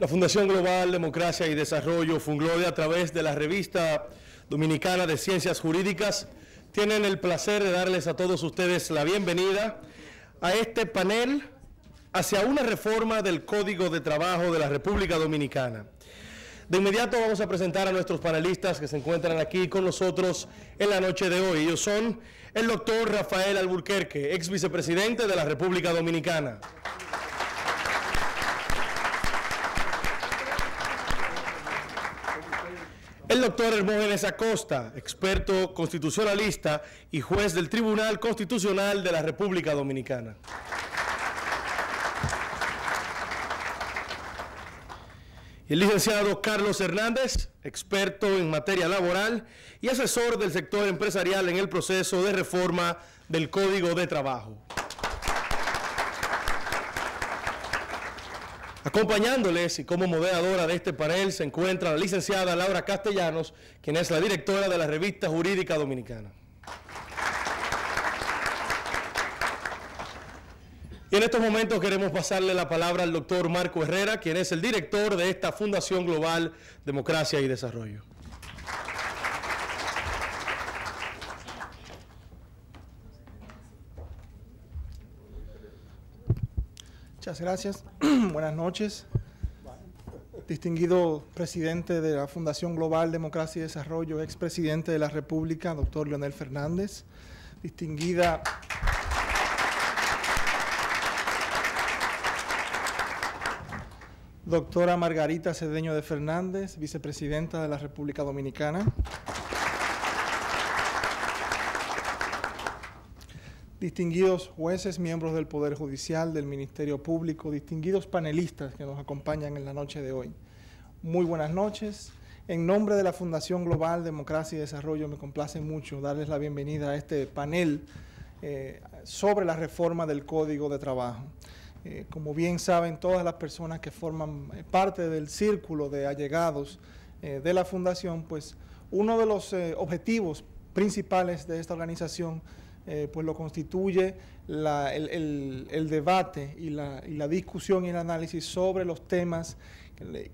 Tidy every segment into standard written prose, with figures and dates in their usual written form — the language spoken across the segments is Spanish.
La Fundación Global Democracia y Desarrollo, FUNGLODE, a través de la Revista Dominicana de Ciencias Jurídicas, tienen el placer de darles a todos ustedes la bienvenida a este panel hacia una reforma del Código de Trabajo de la República Dominicana. De inmediato vamos a presentar a nuestros panelistas que se encuentran aquí con nosotros en la noche de hoy. Ellos son el doctor Rafael Alburquerque, ex vicepresidente de la República Dominicana. El doctor Hermógenes Acosta, experto constitucionalista y juez del Tribunal Constitucional de la República Dominicana. Y el licenciado Carlos Hernández, experto en materia laboral y asesor del sector empresarial en el proceso de reforma del Código de Trabajo. Acompañándoles y como moderadora de este panel se encuentra la licenciada Laura Castellanos, quien es la directora de la Revista Jurídica Dominicana. Y en estos momentos queremos pasarle la palabra al doctor Marco Herrera, quien es el director de esta Fundación Global Democracia y Desarrollo. Muchas gracias. Buenas noches. Distinguido presidente de la Fundación Global Democracia y Desarrollo, expresidente de la República, doctor Leonel Fernández. Distinguida doctora Margarita Cedeño de Fernández, vicepresidenta de la República Dominicana. Distinguidos jueces, miembros del Poder Judicial, del Ministerio Público, distinguidos panelistas que nos acompañan en la noche de hoy. Muy buenas noches. En nombre de la Fundación Global Democracia y Desarrollo, me complace mucho darles la bienvenida a este panel sobre la reforma del Código de Trabajo. Como bien saben, todas las personas que forman parte del círculo de allegados de la Fundación, pues uno de los objetivos principales de esta organización pues lo constituye el debate y la discusión y el análisis sobre los temas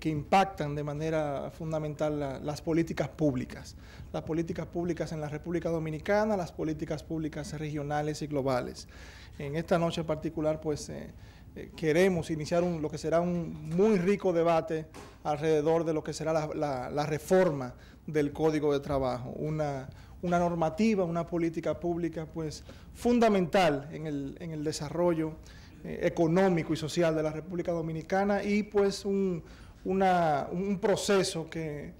que impactan de manera fundamental las políticas públicas en la República Dominicana, las políticas públicas regionales y globales. En esta noche en particular, pues queremos iniciar lo que será un muy rico debate alrededor de lo que será la reforma del Código de Trabajo, una normativa, una política pública pues fundamental en el desarrollo económico y social de la República Dominicana y pues un proceso que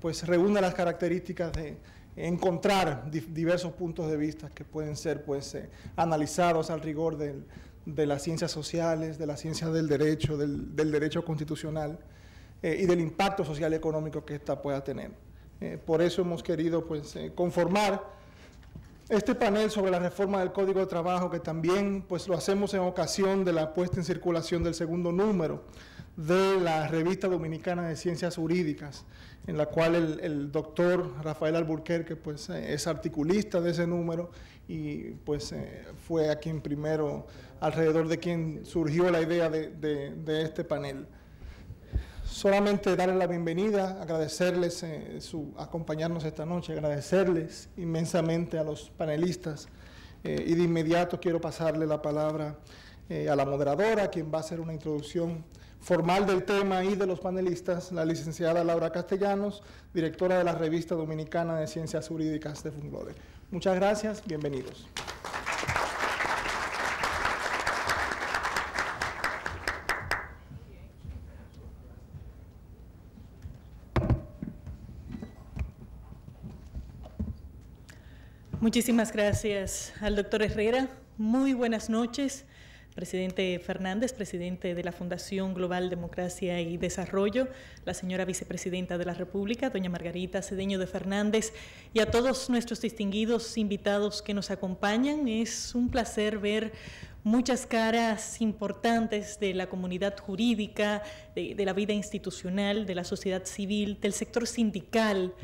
pues reúne las características de encontrar diversos puntos de vista que pueden ser pues analizados al rigor de las ciencias sociales, de la ciencia del derecho constitucional y del impacto social y económico que ésta pueda tener. Por eso hemos querido pues, conformar este panel sobre la reforma del Código de Trabajo, que también pues, lo hacemos en ocasión de la puesta en circulación del segundo número de la Revista Dominicana de Ciencias Jurídicas, en la cual el doctor Rafael Alburquerque pues, es articulista de ese número y pues, fue a quien primero, alrededor de quien surgió la idea de este panel. Solamente darles la bienvenida, agradecerles acompañarnos esta noche, agradecerles inmensamente a los panelistas y de inmediato quiero pasarle la palabra a la moderadora, quien va a hacer una introducción formal del tema y de los panelistas, la licenciada Laura Castellanos, directora de la Revista Dominicana de Ciencias Jurídicas de FUNGLODE. Muchas gracias, bienvenidos. Muchísimas gracias al doctor Herrera. Muy buenas noches, presidente Fernández, presidente de la Fundación Global Democracia y Desarrollo, la señora vicepresidenta de la República, doña Margarita Cedeño de Fernández, y a todos nuestros distinguidos invitados que nos acompañan. Es un placer ver muchas caras importantes de la comunidad jurídica, de la vida institucional, de la sociedad civil, del sector sindical,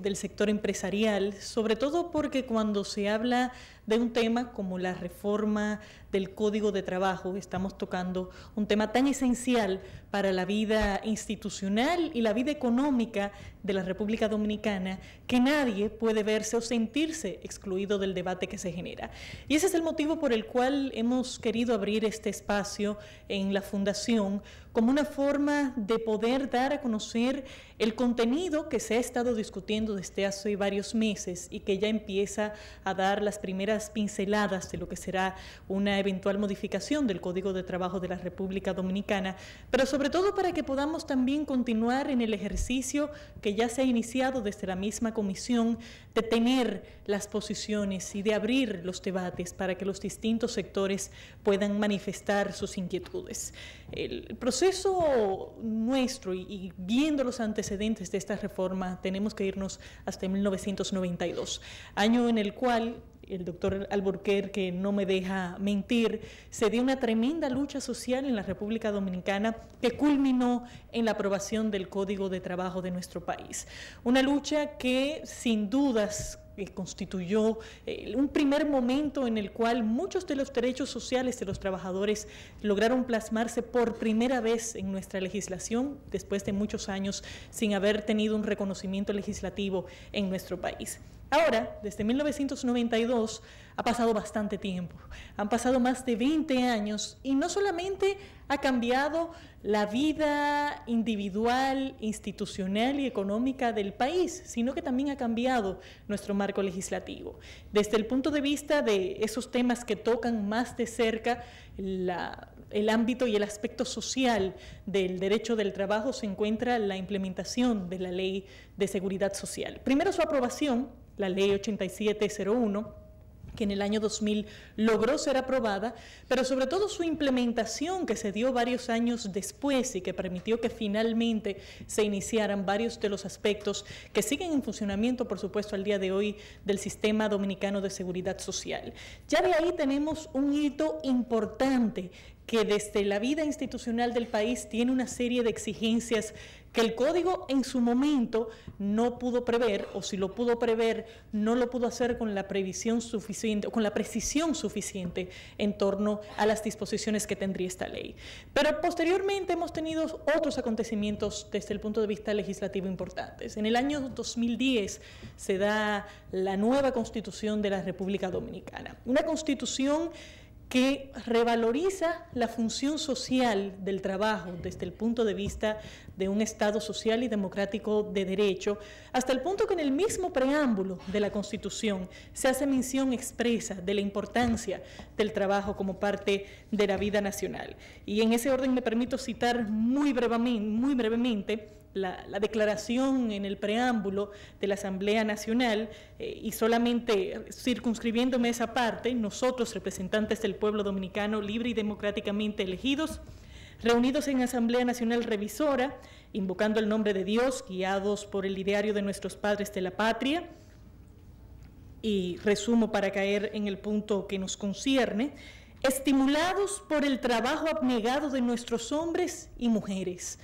del sector empresarial, sobre todo porque cuando se habla de un tema como la reforma del Código de Trabajo, estamos tocando un tema tan esencial para la vida institucional y la vida económica de la República Dominicana, que nadie puede verse o sentirse excluido del debate que se genera. Y ese es el motivo por el cual hemos querido abrir este espacio en la Fundación como una forma de poder dar a conocer el contenido que se ha estado discutiendo desde hace varios meses y que ya empieza a dar las primeras pinceladas de lo que será una eventual modificación del Código de Trabajo de la República Dominicana, pero sobre todo para que podamos también continuar en el ejercicio que ya se ha iniciado desde la misma comisión de tener las posiciones y de abrir los debates para que los distintos sectores puedan manifestar sus inquietudes. El proceso nuestro y viendo los antecedentes de esta reforma, tenemos que irnos hasta 1992, año en el cual el doctor Alburquerque no me deja mentir, se dio una tremenda lucha social en la República Dominicana que culminó en la aprobación del Código de Trabajo de nuestro país. Una lucha que sin dudas constituyó un primer momento en el cual muchos de los derechos sociales de los trabajadores lograron plasmarse por primera vez en nuestra legislación después de muchos años sin haber tenido un reconocimiento legislativo en nuestro país. Ahora, desde 1992, ha pasado bastante tiempo, han pasado más de 20 años y no solamente ha cambiado la vida individual, institucional y económica del país, sino que también ha cambiado nuestro marco legislativo. Desde el punto de vista de esos temas que tocan más de cerca el ámbito y el aspecto social del derecho del trabajo, se encuentra la implementación de la Ley de Seguridad Social. Primero su aprobación, la Ley 8701, que en el año 2000 logró ser aprobada, pero sobre todo su implementación que se dio varios años después y que permitió que finalmente se iniciaran varios de los aspectos que siguen en funcionamiento, por supuesto, al día de hoy del Sistema Dominicano de Seguridad Social. Ya de ahí tenemos un hito importante que desde la vida institucional del país tiene una serie de exigencias que el Código en su momento no pudo prever, o si lo pudo prever, no lo pudo hacer con la previsión suficiente o con la precisión suficiente en torno a las disposiciones que tendría esta ley. Pero posteriormente hemos tenido otros acontecimientos desde el punto de vista legislativo importantes. En el año 2010 se da la nueva Constitución de la República Dominicana, una Constitución que revaloriza la función social del trabajo desde el punto de vista de un Estado social y democrático de derecho, hasta el punto que en el mismo preámbulo de la Constitución se hace mención expresa de la importancia del trabajo como parte de la vida nacional. Y en ese orden me permito citar muy brevemente la declaración en el preámbulo de la Asamblea Nacional y solamente circunscribiéndome esa parte, nosotros, representantes del pueblo dominicano libre y democráticamente elegidos, reunidos en Asamblea Nacional Revisora, invocando el nombre de Dios, guiados por el ideario de nuestros padres de la patria, y resumo para caer en el punto que nos concierne, estimulados por el trabajo abnegado de nuestros hombres y mujeres.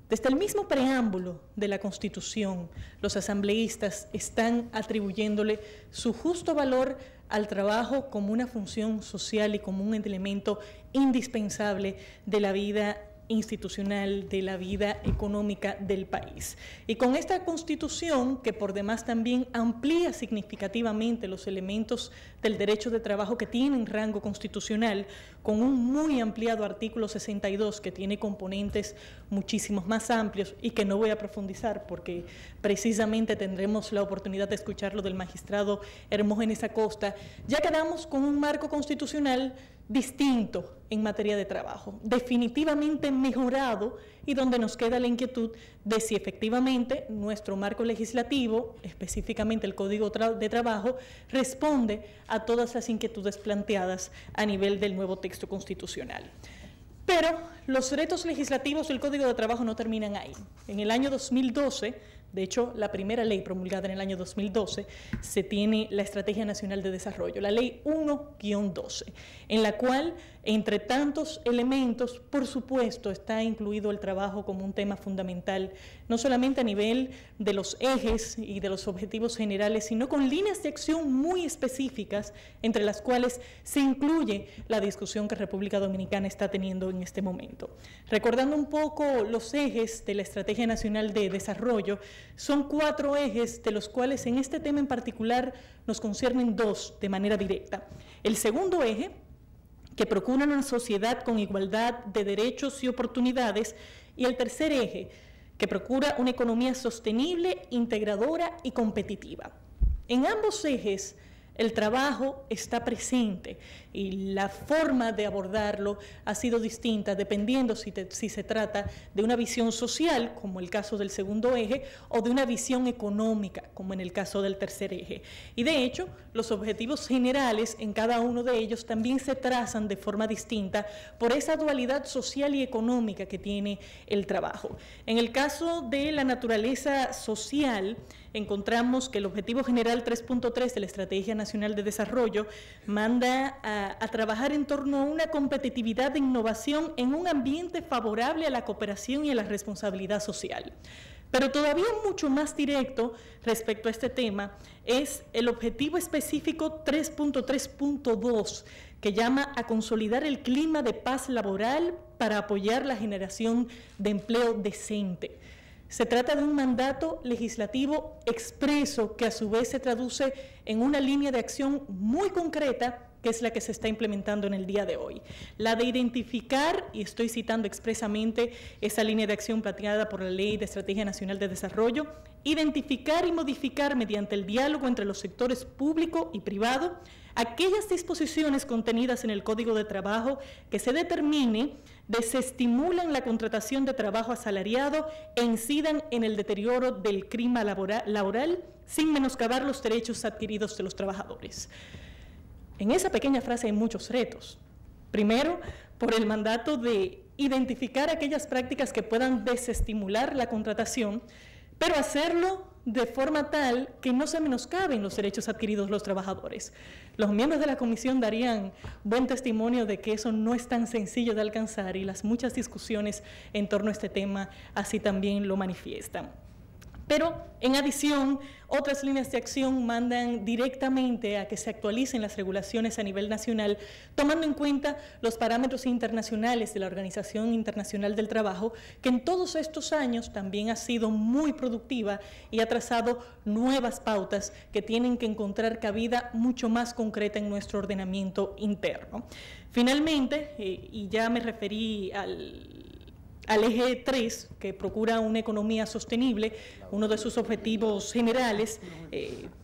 Desde el mismo preámbulo de la Constitución, los asambleístas están atribuyéndole su justo valor al trabajo como una función social y como un elemento indispensable de la vida institucional, de la vida económica del país. Y con esta Constitución, que por demás también amplía significativamente los elementos del derecho de trabajo que tienen rango constitucional, con un muy ampliado artículo 62 que tiene componentes muchísimos más amplios y que no voy a profundizar porque precisamente tendremos la oportunidad de escucharlo del magistrado Hermógenes Acosta, ya quedamos con un marco constitucional distinto en materia de trabajo, definitivamente mejorado, y donde nos queda la inquietud de si efectivamente nuestro marco legislativo, específicamente el Código de Trabajo, responde a todas las inquietudes planteadas a nivel del nuevo texto constitucional. Pero los retos legislativos del Código de Trabajo no terminan ahí. En el año 2012, De hecho, la primera ley promulgada en el año 2012 se tiene la Estrategia Nacional de Desarrollo, la Ley 1-12, en la cual, entre tantos elementos, por supuesto, está incluido el trabajo como un tema fundamental, no solamente a nivel de los ejes y de los objetivos generales, sino con líneas de acción muy específicas, entre las cuales se incluye la discusión que República Dominicana está teniendo en este momento. Recordando un poco los ejes de la Estrategia Nacional de Desarrollo, son 4 ejes, de los cuales en este tema en particular nos conciernen 2 de manera directa. El segundo eje, que procura una sociedad con igualdad de derechos y oportunidades, y el tercer eje, que procura una economía sostenible, integradora y competitiva. En ambos ejes, el trabajo está presente y la forma de abordarlo ha sido distinta dependiendo si se trata de una visión social, como el caso del segundo eje, o de una visión económica, como en el caso del tercer eje. Y de hecho, los objetivos generales en cada uno de ellos también se trazan de forma distinta por esa dualidad social y económica que tiene el trabajo. En el caso de la naturaleza social, encontramos que el Objetivo General 3.3 de la Estrategia Nacional de Desarrollo manda a trabajar en torno a una competitividad de innovación en un ambiente favorable a la cooperación y a la responsabilidad social. Pero todavía mucho más directo respecto a este tema es el objetivo específico 3.3.2, que llama a consolidar el clima de paz laboral para apoyar la generación de empleo decente. Se trata de un mandato legislativo expreso que a su vez se traduce en una línea de acción muy concreta, que es la que se está implementando en el día de hoy. La de identificar, y estoy citando expresamente esa línea de acción planteada por la Ley de Estrategia Nacional de Desarrollo, identificar y modificar mediante el diálogo entre los sectores público y privado aquellas disposiciones contenidas en el Código de Trabajo que se determine desestimulan la contratación de trabajo asalariado e incidan en el deterioro del clima laboral sin menoscabar los derechos adquiridos de los trabajadores. En esa pequeña frase hay muchos retos. Primero, por el mandato de identificar aquellas prácticas que puedan desestimular la contratación, pero hacerlo de forma tal que no se menoscaben los derechos adquiridos de los trabajadores. Los miembros de la comisión darían buen testimonio de que eso no es tan sencillo de alcanzar y las muchas discusiones en torno a este tema así también lo manifiestan. Pero, en adición, otras líneas de acción mandan directamente a que se actualicen las regulaciones a nivel nacional, tomando en cuenta los parámetros internacionales de la Organización Internacional del Trabajo, que en todos estos años también ha sido muy productiva y ha trazado nuevas pautas que tienen que encontrar cabida mucho más concreta en nuestro ordenamiento interno. Finalmente, y ya me referí al eje 3, que procura una economía sostenible, uno de sus objetivos generales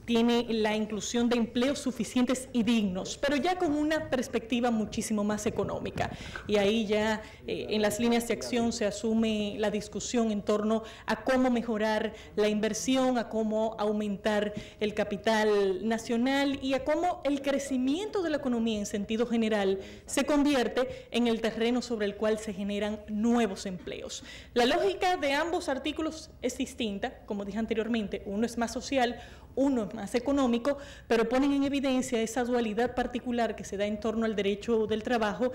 tiene la inclusión de empleos suficientes y dignos, pero ya con una perspectiva muchísimo más económica. Y ahí ya en las líneas de acción se asume la discusión en torno a cómo mejorar la inversión, a cómo aumentar el capital nacional y a cómo el crecimiento de la economía en sentido general se convierte en el terreno sobre el cual se generan nuevos empleos. La lógica de ambos artículos es distinta, como dije anteriormente, uno es más social, uno es más económico, pero ponen en evidencia esa dualidad particular que se da en torno al derecho del trabajo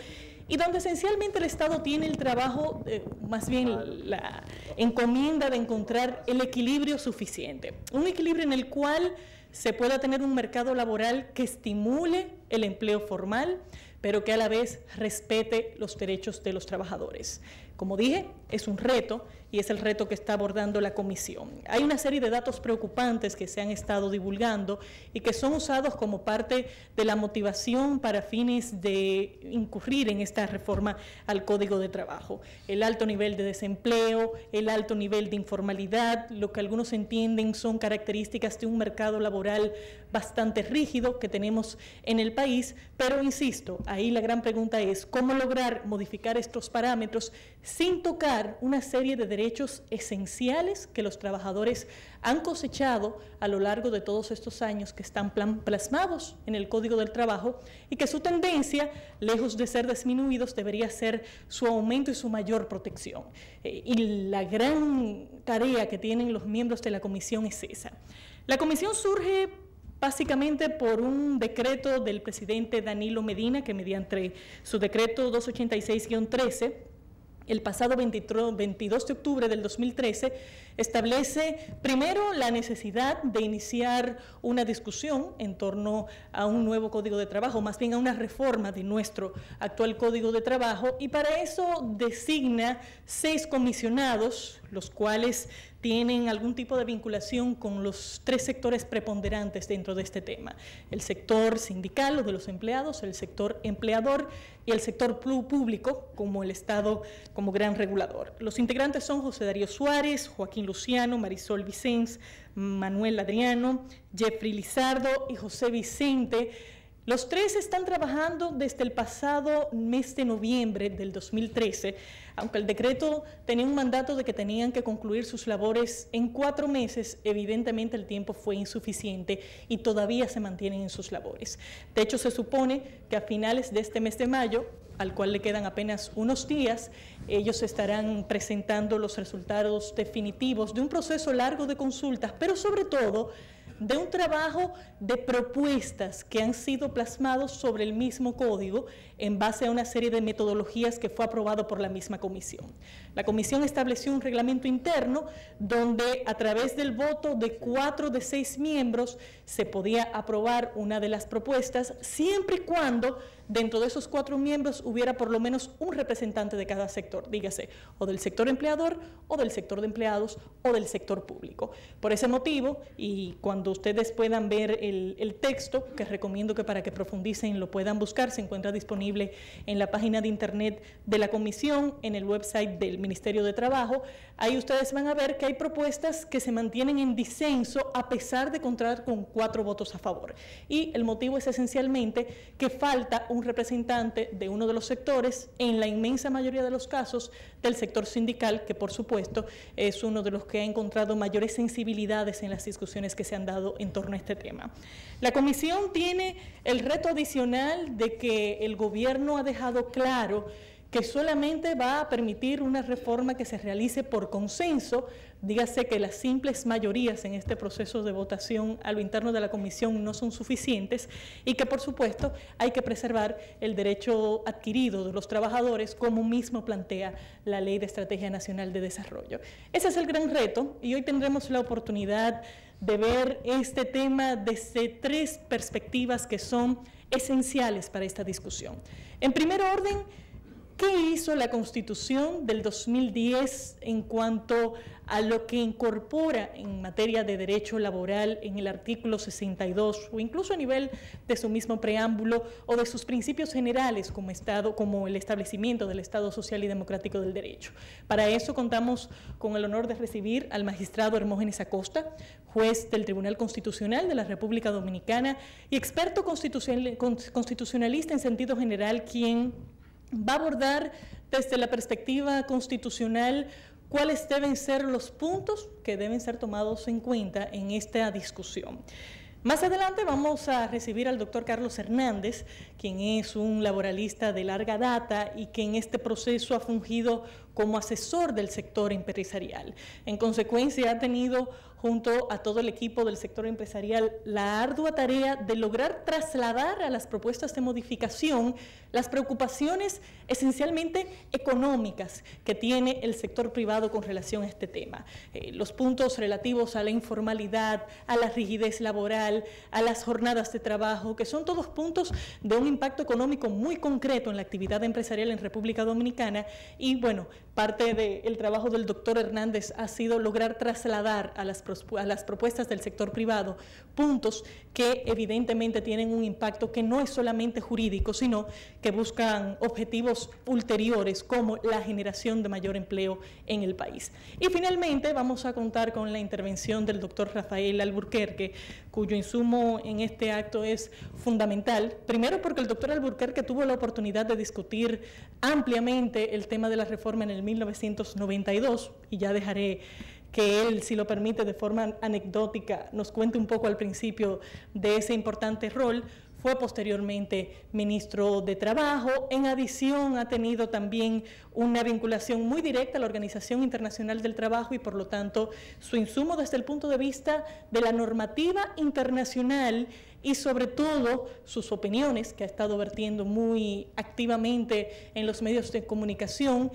y donde esencialmente el Estado tiene el trabajo, más bien la encomienda de encontrar el equilibrio suficiente, un equilibrio en el cual se pueda tener un mercado laboral que estimule el empleo formal, pero que a la vez respete los derechos de los trabajadores. Como dije, es un reto y es el reto que está abordando la comisión. Hay una serie de datos preocupantes que se han estado divulgando y que son usados como parte de la motivación para fines de incurrir en esta reforma al Código de Trabajo. El alto nivel de desempleo, el alto nivel de informalidad, lo que algunos entienden son características de un mercado laboral bastante rígido que tenemos en el país, pero insisto, ahí la gran pregunta es cómo lograr modificar estos parámetros sin tocar una serie de derechos esenciales que los trabajadores han cosechado a lo largo de todos estos años, que están plasmados en el Código del Trabajo y que su tendencia, lejos de ser disminuidos, debería ser su aumento y su mayor protección. Y la gran tarea que tienen los miembros de la comisión es esa. La comisión surge básicamente por un decreto del presidente Danilo Medina, que mediante su decreto 286-13, el pasado 22 de octubre del 2013, establece primero la necesidad de iniciar una discusión en torno a un nuevo Código de Trabajo, más bien a una reforma de nuestro actual Código de Trabajo, y para eso designa 6 comisionados, los cuales tienen algún tipo de vinculación con los 3 sectores preponderantes dentro de este tema: el sector sindical o de los empleados, el sector empleador y el sector público como el Estado como gran regulador. Los integrantes son José Darío Suárez, Joaquín Luciano, Marisol Vicens, Manuel Adriano, Jeffrey Lizardo y José Vicente. Los 3 están trabajando desde el pasado mes de noviembre del 2013, aunque el decreto tenía un mandato de que tenían que concluir sus labores en 4 meses, evidentemente el tiempo fue insuficiente y todavía se mantienen en sus labores. De hecho, se supone que a finales de este mes de mayo, al cual le quedan apenas unos días, ellos estarán presentando los resultados definitivos de un proceso largo de consultas, pero sobre todo de un trabajo de propuestas que han sido plasmados sobre el mismo código en base a una serie de metodologías que fue aprobado por la misma comisión. La comisión estableció un reglamento interno donde a través del voto de 4 de 6 miembros se podía aprobar una de las propuestas siempre y cuando dentro de esos 4 miembros hubiera por lo menos un representante de cada sector, dígase, o del sector empleador, o del sector de empleados, o del sector público. Por ese motivo, y cuando ustedes puedan ver el texto, que recomiendo que para que profundicen lo puedan buscar, se encuentra disponible en la página de internet de la comisión, en el website del Ministerio de Trabajo. Ahí ustedes van a ver que hay propuestas que se mantienen en disenso a pesar de contar con 4 votos a favor. Y el motivo es esencialmente que falta un representante de uno de los sectores, en la inmensa mayoría de los casos del sector sindical, que por supuesto es uno de los que ha encontrado mayores sensibilidades en las discusiones que se han dado en torno a este tema. La comisión tiene el reto adicional de que el gobierno ha dejado claro que solamente va a permitir una reforma que se realice por consenso, dígase que las simples mayorías en este proceso de votación a lo interno de la comisión no son suficientes y que por supuesto hay que preservar el derecho adquirido de los trabajadores como mismo plantea la Ley de Estrategia Nacional de Desarrollo. Ese es el gran reto y hoy tendremos la oportunidad de ver este tema desde 3 perspectivas que son esenciales para esta discusión. En primer orden, ¿qué hizo la Constitución del 2010 en cuanto a lo que incorpora en materia de derecho laboral en el artículo 62 o incluso a nivel de su mismo preámbulo o de sus principios generales como el establecimiento del Estado Social y Democrático del Derecho? Para eso contamos con el honor de recibir al magistrado Hermógenes Acosta, juez del Tribunal Constitucional de la República Dominicana y experto constitucionalista en sentido general, quien va a abordar desde la perspectiva constitucional cuáles deben ser los puntos que deben ser tomados en cuenta en esta discusión. Más adelante vamos a recibir al doctor Carlos Hernández, quien es un laboralista de larga data y que en este proceso ha fungido como asesor del sector empresarial. En consecuencia, ha tenido junto a todo el equipo del sector empresarial la ardua tarea de lograr trasladar a las propuestas de modificación las preocupaciones esencialmente económicas que tiene el sector privado con relación a este tema. Los puntos relativos a la informalidad, a la rigidez laboral, a las jornadas de trabajo, que son todos puntos de un impacto económico muy concreto en la actividad empresarial en República Dominicana. Y bueno, parte del trabajo del doctor Hernández ha sido lograr trasladar a las propuestas del sector privado puntos que evidentemente tienen un impacto que no es solamente jurídico, sino que buscan objetivos ulteriores como la generación de mayor empleo en el país. Y finalmente vamos a contar con la intervención del doctor Rafael Alburquerque, cuyo insumo en este acto es fundamental, primero porque el doctor Alburquerque tuvo la oportunidad de discutir ampliamente el tema de la reforma en el el 1992, y ya dejaré que él, si lo permite, de forma anecdótica, nos cuente un poco al principio de ese importante rol. Fue posteriormente ministro de Trabajo. En adición, ha tenido también una vinculación muy directa a la Organización Internacional del Trabajo y, por lo tanto, su insumo desde el punto de vista de la normativa internacional y, sobre todo, sus opiniones, que ha estado vertiendo muy activamente en los medios de comunicación,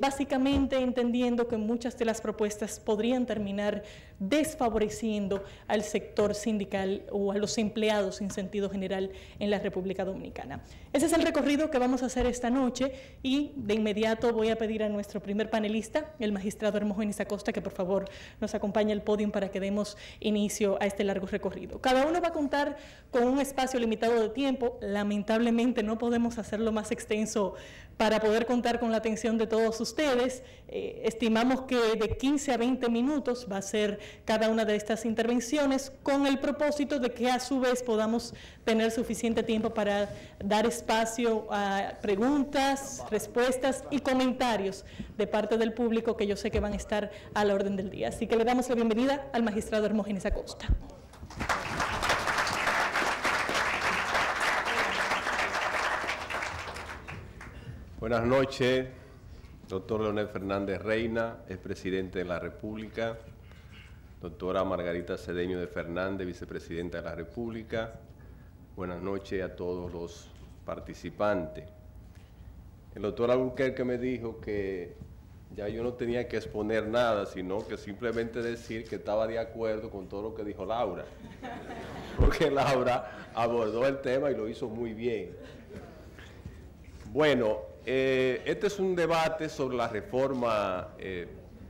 básicamente entendiendo que muchas de las propuestas podrían terminar desfavoreciendo al sector sindical o a los empleados en sentido general en la República Dominicana. Ese es el recorrido que vamos a hacer esta noche y de inmediato voy a pedir a nuestro primer panelista, el magistrado Hermógenes Acosta, que por favor nos acompañe al podio para que demos inicio a este largo recorrido. Cada uno va a contar con un espacio limitado de tiempo. Lamentablemente no podemos hacerlo más extenso para poder contar con la atención de todos ustedes. Estimamos que de 15 a 20 minutos va a ser cada una de estas intervenciones, con el propósito de que a su vez podamos tener suficiente tiempo para dar espacio a preguntas, respuestas y comentarios de parte del público, que yo sé que van a estar a la orden del día. Así que le damos la bienvenida al magistrado Hermógenes Acosta. Buenas noches, doctor Leonel Fernández Reina, expresidente de la República, doctora Margarita Cedeño de Fernández, vicepresidenta de la República. Buenas noches a todos los participantes. El doctor Albuquerque me dijo que ya yo no tenía que exponer nada, sino que simplemente decir que estaba de acuerdo con todo lo que dijo Laura, porque Laura abordó el tema y lo hizo muy bien. Bueno, este es un debate sobre la reforma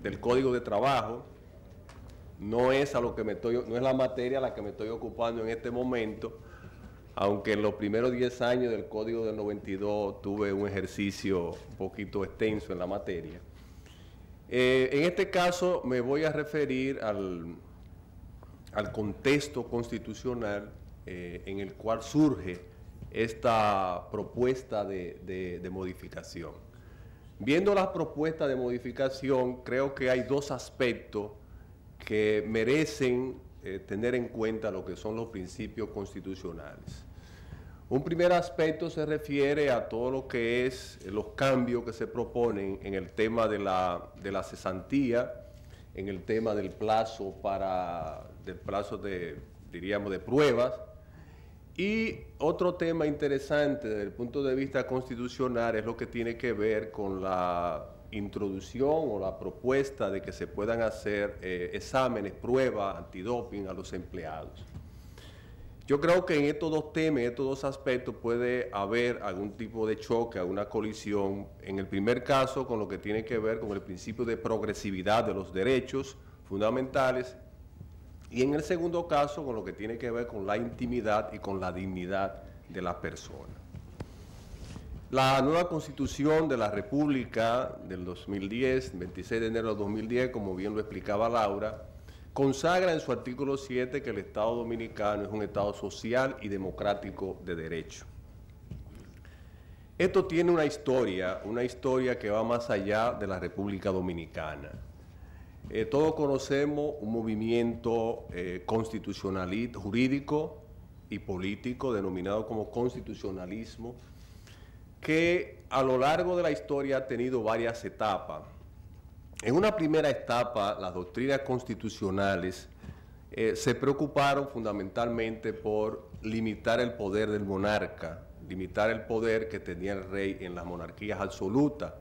del Código de Trabajo. No es la materia a la que me estoy ocupando en este momento, aunque en los primeros 10 años del Código del 92 tuve un ejercicio un poquito extenso en la materia. En este caso me voy a referir al contexto constitucional en el cual surge esta propuesta de modificación. Viendo las propuestas de modificación, creo que hay dos aspectos que merecen tener en cuenta lo que son los principios constitucionales. Un primer aspecto se refiere a todo lo que es los cambios que se proponen en el tema de la cesantía, en el tema del plazo de pruebas. Y otro tema interesante desde el punto de vista constitucional es lo que tiene que ver con la introducción o la propuesta de que se puedan hacer exámenes, pruebas antidoping a los empleados. Yo creo que en estos dos temas, en estos dos aspectos, puede haber algún tipo de choque, alguna colisión. En el primer caso, con lo que tiene que ver con el principio de progresividad de los derechos fundamentales, y en el segundo caso, con lo que tiene que ver con la intimidad y con la dignidad de la persona. La nueva Constitución de la República del 2010, 26 de enero de 2010, como bien lo explicaba Laura, consagra en su artículo 7 que el Estado Dominicano es un Estado social y democrático de derecho. Esto tiene una historia que va más allá de la República Dominicana. Todos conocemos un movimiento constitucionalista, jurídico y político denominado como constitucionalismo, que a lo largo de la historia ha tenido varias etapas. En una primera etapa, las doctrinas constitucionales se preocuparon fundamentalmente por limitar el poder del monarca, limitar el poder que tenía el rey en las monarquías absolutas,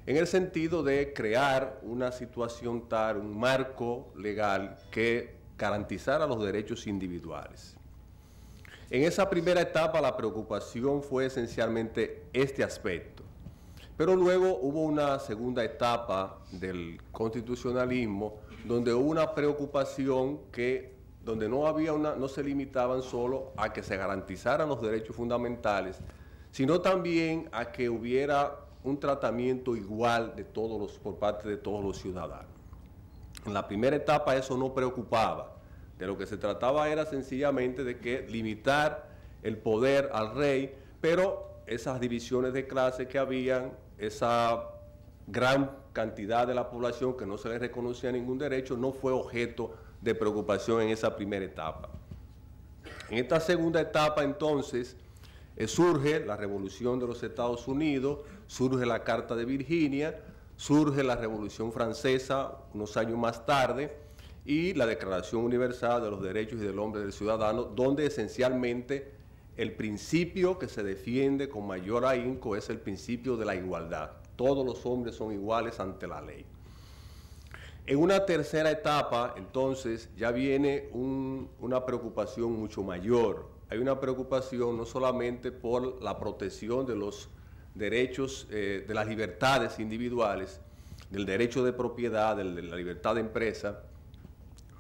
en el sentido de crear una situación tal, un marco legal que garantizara los derechos individuales. En esa primera etapa la preocupación fue esencialmente este aspecto, pero luego hubo una segunda etapa del constitucionalismo donde hubo una preocupación donde no se limitaban solo a que se garantizaran los derechos fundamentales, sino también a que hubiera un tratamiento igual por parte de todos los ciudadanos. En la primera etapa eso no preocupaba. De lo que se trataba era sencillamente de que limitar el poder al rey, pero esas divisiones de clase que habían, esa gran cantidad de la población que no se le reconocía ningún derecho, no fue objeto de preocupación en esa primera etapa. En esta segunda etapa, entonces, surge la Revolución de los Estados Unidos, surge la Carta de Virginia, surge la Revolución Francesa unos años más tarde y la Declaración Universal de los Derechos y del Hombre y del Ciudadano, donde esencialmente el principio que se defiende con mayor ahínco es el principio de la igualdad. Todos los hombres son iguales ante la ley. En una tercera etapa, entonces, ya viene una preocupación mucho mayor. Hay una preocupación no solamente por la protección de los derechos, de las libertades individuales, del derecho de propiedad, de la libertad de empresa,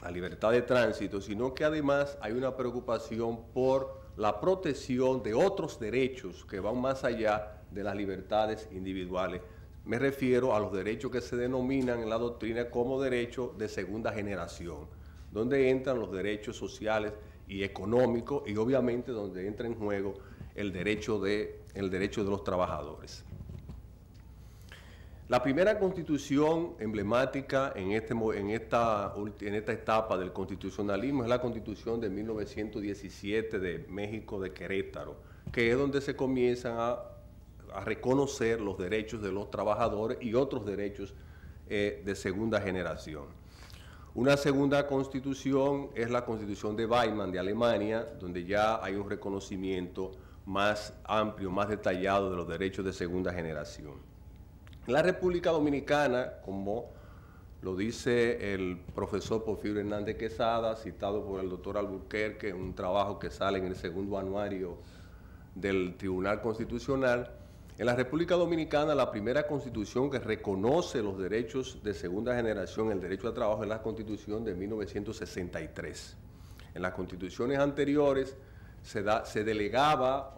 la libertad de tránsito, sino que además hay una preocupación por la protección de otros derechos que van más allá de las libertades individuales. Me refiero a los derechos que se denominan en la doctrina como derechos de segunda generación, donde entran los derechos sociales y económicos y obviamente donde entra en juego el derecho de los trabajadores. La primera constitución emblemática en esta etapa del constitucionalismo es la Constitución de 1917 de México de Querétaro, que es donde se comienzan a reconocer los derechos de los trabajadores y otros derechos de segunda generación. Una segunda constitución es la Constitución de Weimar de Alemania, donde ya hay un reconocimiento más amplio, más detallado de los derechos de segunda generación. En la República Dominicana, como lo dice el profesor Porfirio Hernández Quesada, citado por el doctor Alburquerque, un trabajo que sale en el segundo anuario del Tribunal Constitucional, en la República Dominicana la primera constitución que reconoce los derechos de segunda generación, el derecho al trabajo, es la Constitución de 1963. En las constituciones anteriores se delegaba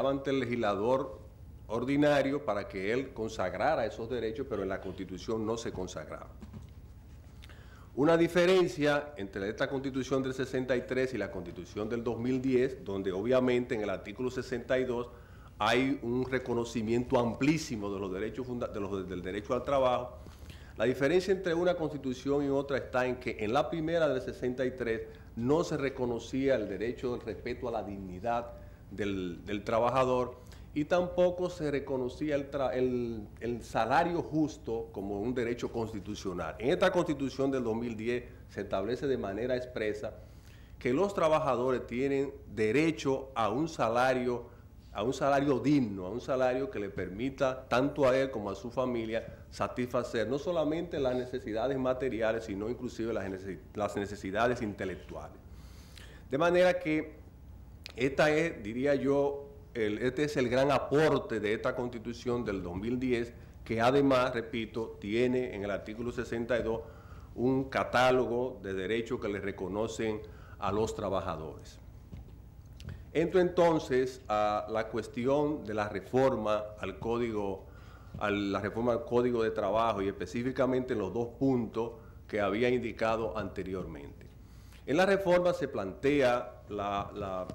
ante el legislador ordinario para que él consagrara esos derechos, pero en la Constitución no se consagraba. Una diferencia entre esta Constitución del 63 y la Constitución del 2010, donde obviamente en el artículo 62 hay un reconocimiento amplísimo de los derechos del derecho al trabajo. La diferencia entre una Constitución y otra está en que en la primera del 63 no se reconocía el derecho del respeto a la dignidad del trabajador, y tampoco se reconocía el salario justo como un derecho constitucional. En esta Constitución del 2010 se establece de manera expresa que los trabajadores tienen derecho a un salario digno, a un salario que le permita tanto a él como a su familia satisfacer no solamente las necesidades materiales, sino inclusive las necesidades intelectuales. De manera que esta es, diría yo, este es el gran aporte de esta Constitución del 2010, que además, repito, tiene en el artículo 62 un catálogo de derechos que le reconocen a los trabajadores. Entro entonces a la cuestión de la reforma al Código de Trabajo y específicamente en los dos puntos que había indicado anteriormente. En la reforma se plantea la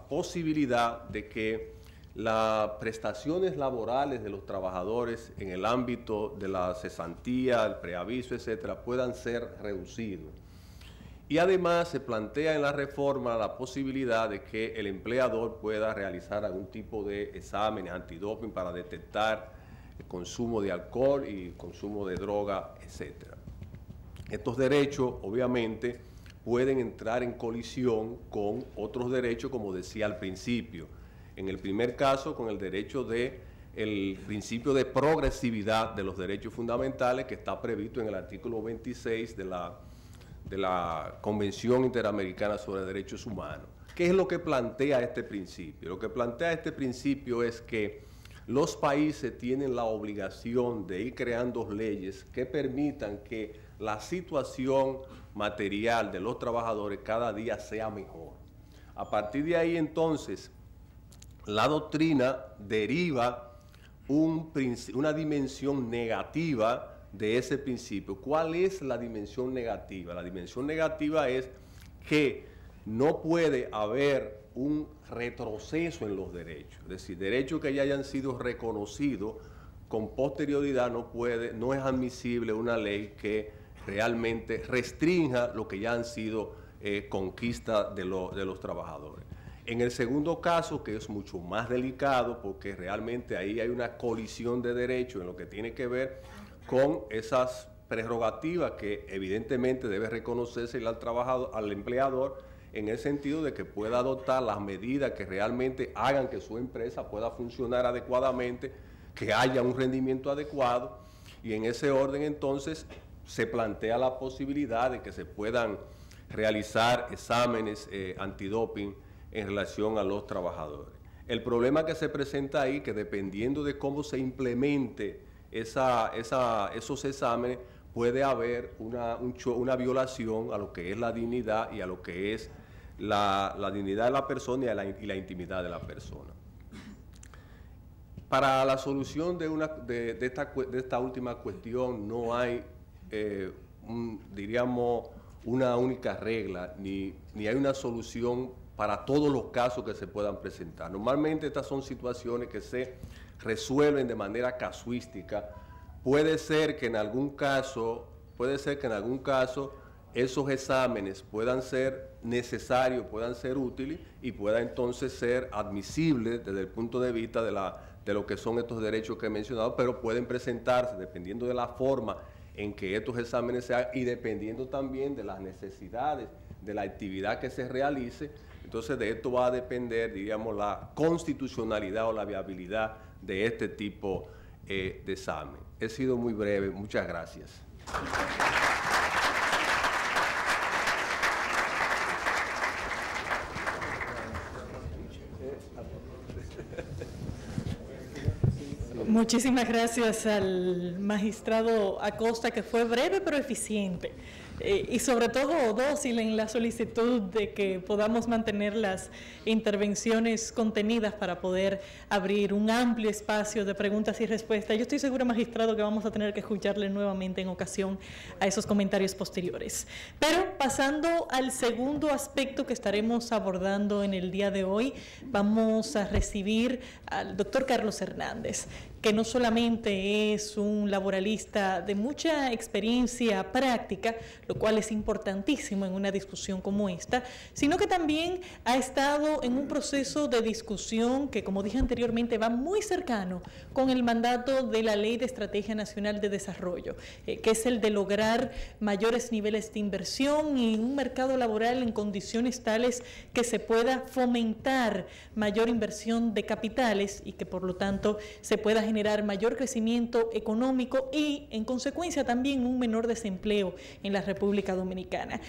posibilidad de que las prestaciones laborales de los trabajadores en el ámbito de la cesantía, el preaviso, etcétera, puedan ser reducidos. Y además se plantea en la reforma la posibilidad de que el empleador pueda realizar algún tipo de exámenes antidoping para detectar el consumo de alcohol y consumo de droga, etcétera. Estos derechos, obviamente, pueden entrar en colisión con otros derechos, como decía al principio. En el primer caso, con el principio de progresividad de los derechos fundamentales que está previsto en el artículo 26 de la Convención Interamericana sobre Derechos Humanos. ¿Qué es lo que plantea este principio? Lo que plantea este principio es que los países tienen la obligación de ir creando leyes que permitan que la situación material de los trabajadores cada día sea mejor. A partir de ahí, entonces, la doctrina deriva una dimensión negativa de ese principio. ¿Cuál es la dimensión negativa? La dimensión negativa es que no puede haber un retroceso en los derechos, es decir, derechos que ya hayan sido reconocidos con posterioridad no es admisible una ley que realmente restrinja lo que ya han sido conquistas de los trabajadores. En el segundo caso, que es mucho más delicado, porque realmente ahí hay una colisión de derechos en lo que tiene que ver con esas prerrogativas que evidentemente debe reconocerse al trabajador, al empleador, en el sentido de que pueda adoptar las medidas que realmente hagan que su empresa pueda funcionar adecuadamente, que haya un rendimiento adecuado, y en ese orden entonces se plantea la posibilidad de que se puedan realizar exámenes antidoping en relación a los trabajadores. El problema que se presenta ahí, que dependiendo de cómo se implemente esos exámenes, puede haber una violación a lo que es la dignidad y a lo que es la dignidad de la persona y la intimidad de la persona. Para la solución de esta última cuestión no hay, diríamos, una única regla, ni hay una solución para todos los casos que se puedan presentar. Normalmente estas son situaciones que se resuelven de manera casuística. Puede ser que en algún caso esos exámenes puedan ser necesarios, puedan ser útiles y puedan entonces ser admisibles desde el punto de vista de lo que son estos derechos que he mencionado, pero pueden presentarse dependiendo de la forma en que estos exámenes se hagan y dependiendo también de las necesidades de la actividad que se realice. Entonces de esto va a depender, diríamos, la constitucionalidad o la viabilidad de este tipo de examen. He sido muy breve, muchas gracias. Muchísimas gracias al magistrado Acosta, que fue breve pero eficiente. Y sobre todo dócil en la solicitud de que podamos mantener las intervenciones contenidas para poder abrir un amplio espacio de preguntas y respuestas. Yo estoy segura, magistrado, que vamos a tener que escucharle nuevamente en ocasión a esos comentarios posteriores. Pero pasando al segundo aspecto que estaremos abordando en el día de hoy, vamos a recibir al doctor Carlos Hernández, que no solamente es un laboralista de mucha experiencia práctica, lo cual es importantísimo en una discusión como esta, sino que también ha estado en un proceso de discusión que, como dije anteriormente, va muy cercano con el mandato de la Ley de Estrategia Nacional de Desarrollo, que es el de lograr mayores niveles de inversión y un mercado laboral en condiciones tales que se pueda fomentar mayor inversión de capitales y que por lo tanto se pueda generar mayor crecimiento económico y en consecuencia también un menor desempleo en la República Dominicana.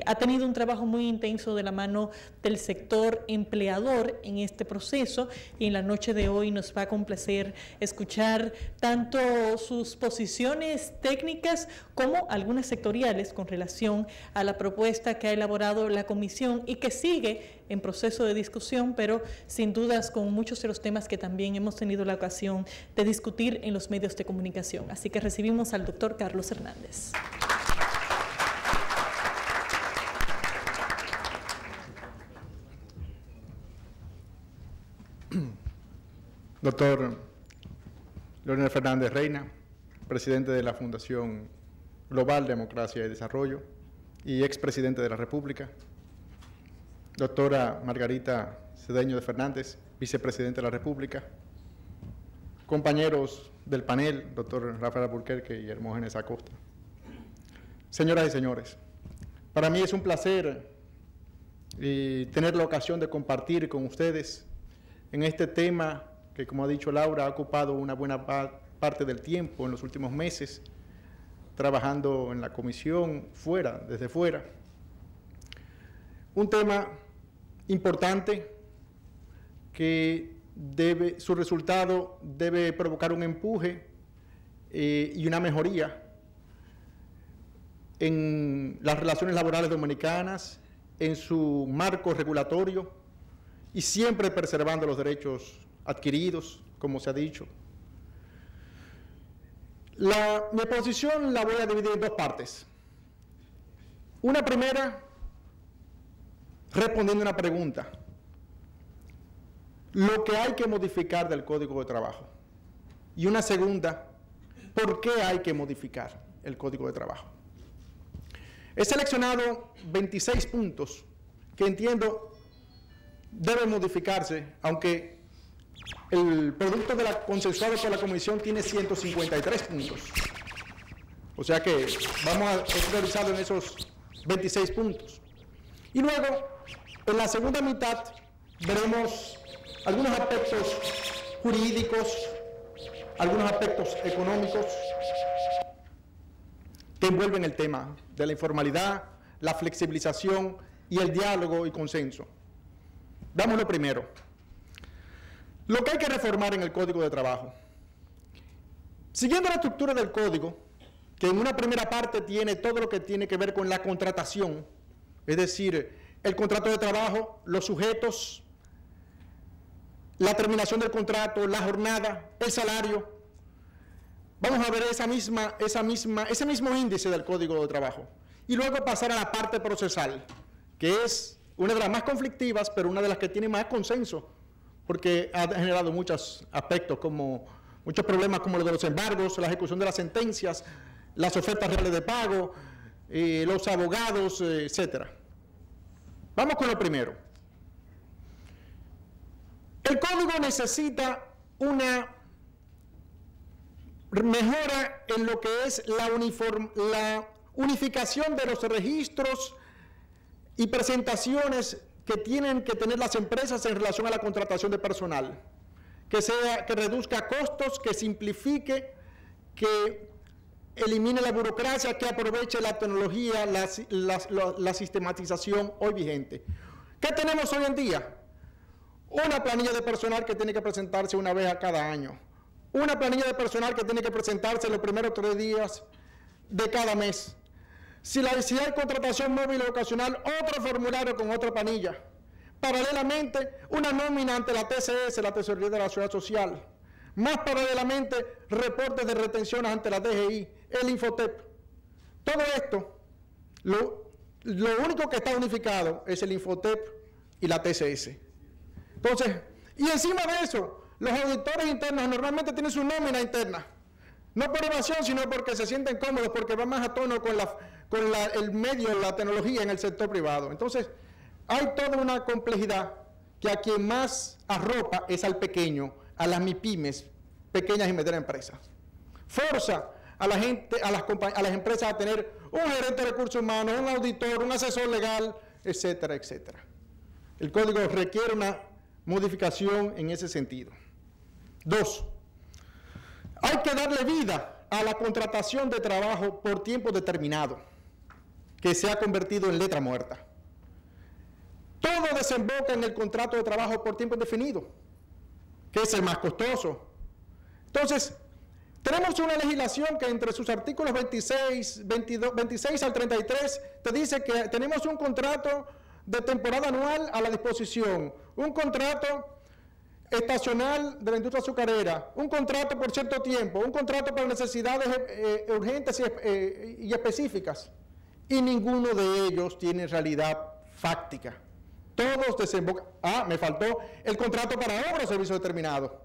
Ha tenido un trabajo muy intenso de la mano del sector empleador en este proceso y en la noche de hoy nos va a complacer escuchar tanto sus posiciones técnicas como algunas sectoriales con relación a la propuesta que ha elaborado la comisión y que sigue en proceso de discusión, pero sin dudas con muchos de los temas que también hemos tenido la ocasión de discutir en los medios de comunicación. Así que recibimos al doctor Carlos Hernández. Doctor Leonel Fernández Reina, presidente de la Fundación Global Democracia y Desarrollo y expresidente de la República. Doctora Margarita Cedeño de Fernández, vicepresidente de la República. Compañeros del panel, doctor Rafael Alburquerque y Hermógenes Acosta. Señoras y señores, para mí es un placer tener la ocasión de compartir con ustedes en este tema que, como ha dicho Laura, ha ocupado una buena parte del tiempo en los últimos meses, trabajando en la comisión, desde fuera. Un tema importante que su resultado debe provocar un empuje y una mejoría en las relaciones laborales dominicanas, en su marco regulatorio y siempre preservando los derechos adquiridos, como se ha dicho. Mi exposición la voy a dividir en dos partes. Una primera, respondiendo una pregunta. Lo que hay que modificar del Código de Trabajo. y una segunda, ¿por qué hay que modificar el Código de Trabajo? He seleccionado 26 puntos que entiendo deben modificarse, aunque el producto consensuado por la Comisión tiene 153 puntos. O sea que vamos a priorizar en esos 26 puntos. Y luego, en la segunda mitad, veremos algunos aspectos jurídicos, algunos aspectos económicos que envuelven el tema de la informalidad, la flexibilización y el diálogo y consenso. Vamos lo primero. Lo que hay que reformar en el Código de Trabajo. Siguiendo la estructura del Código, que en una primera parte tiene todo lo que tiene que ver con la contratación, es decir, el contrato de trabajo, los sujetos, la terminación del contrato, la jornada, el salario. Vamos a ver ese mismo índice del Código de Trabajo. Y luego pasar a la parte procesal, que es una de las más conflictivas, pero una de las que tiene más consenso, porque ha generado muchos aspectos, muchos problemas como los de los embargos, la ejecución de las sentencias, las ofertas reales de pago, los abogados, etc. Vamos con lo primero. El código necesita una mejora en lo que es la unificación de los registros y presentaciones que tienen que tener las empresas en relación a la contratación de personal, que reduzca costos, que simplifique, que elimine la burocracia, que aproveche la tecnología, la sistematización hoy vigente. ¿Qué tenemos hoy en día? Una planilla de personal que tiene que presentarse una vez a cada año. Una planilla de personal que tiene que presentarse los primeros 3 días de cada mes. Si hay contratación móvil o ocasional, otro formulario con otra planilla. Paralelamente, una nómina ante la TCS, la Tesorería de la Seguridad Social. Más paralelamente, reportes de retenciones ante la DGI, el Infotep. Todo esto, lo único que está unificado es el Infotep y la TCS. Entonces, y encima de eso, los auditores internos normalmente tienen su nómina interna. No por evasión, sino porque se sienten cómodos, porque van más a tono con el medio, la tecnología en el sector privado. Entonces, hay toda una complejidad que a quien más arropa es al pequeño, a las MIPYMES, pequeñas y medianas empresas. Forza a la gente, a las empresas a tener un gerente de recursos humanos, un auditor, un asesor legal, etcétera, etcétera. El código requiere una modificación en ese sentido. 2. Hay que darle vida a la contratación de trabajo por tiempo determinado, que se ha convertido en letra muerta. Todo desemboca en el contrato de trabajo por tiempo indefinido, que es el más costoso. Entonces, tenemos una legislación que entre sus artículos 26 al 33 te dice que tenemos un contrato de temporada anual a la disposición, un contrato estacional de la industria azucarera, un contrato por cierto tiempo, un contrato para necesidades urgentes y específicas, y ninguno de ellos tiene realidad fáctica. Todos desembocan. Me faltó el contrato para obra o servicio determinado.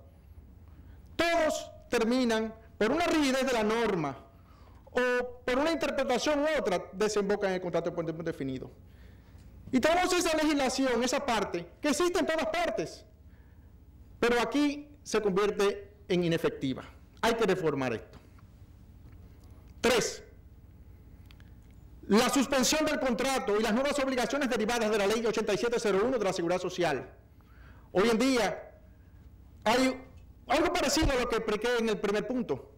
Todos terminan por una rigidez de la norma o por una interpretación u otra, desembocan en el contrato por tiempo indefinido. Y tenemos esa legislación, esa parte, que existe en todas partes, pero aquí se convierte en inefectiva. Hay que reformar esto. 3. La suspensión del contrato y las nuevas obligaciones derivadas de la Ley 8701 de la Seguridad Social. Hoy en día hay algo parecido a lo que expliqué en el primer punto.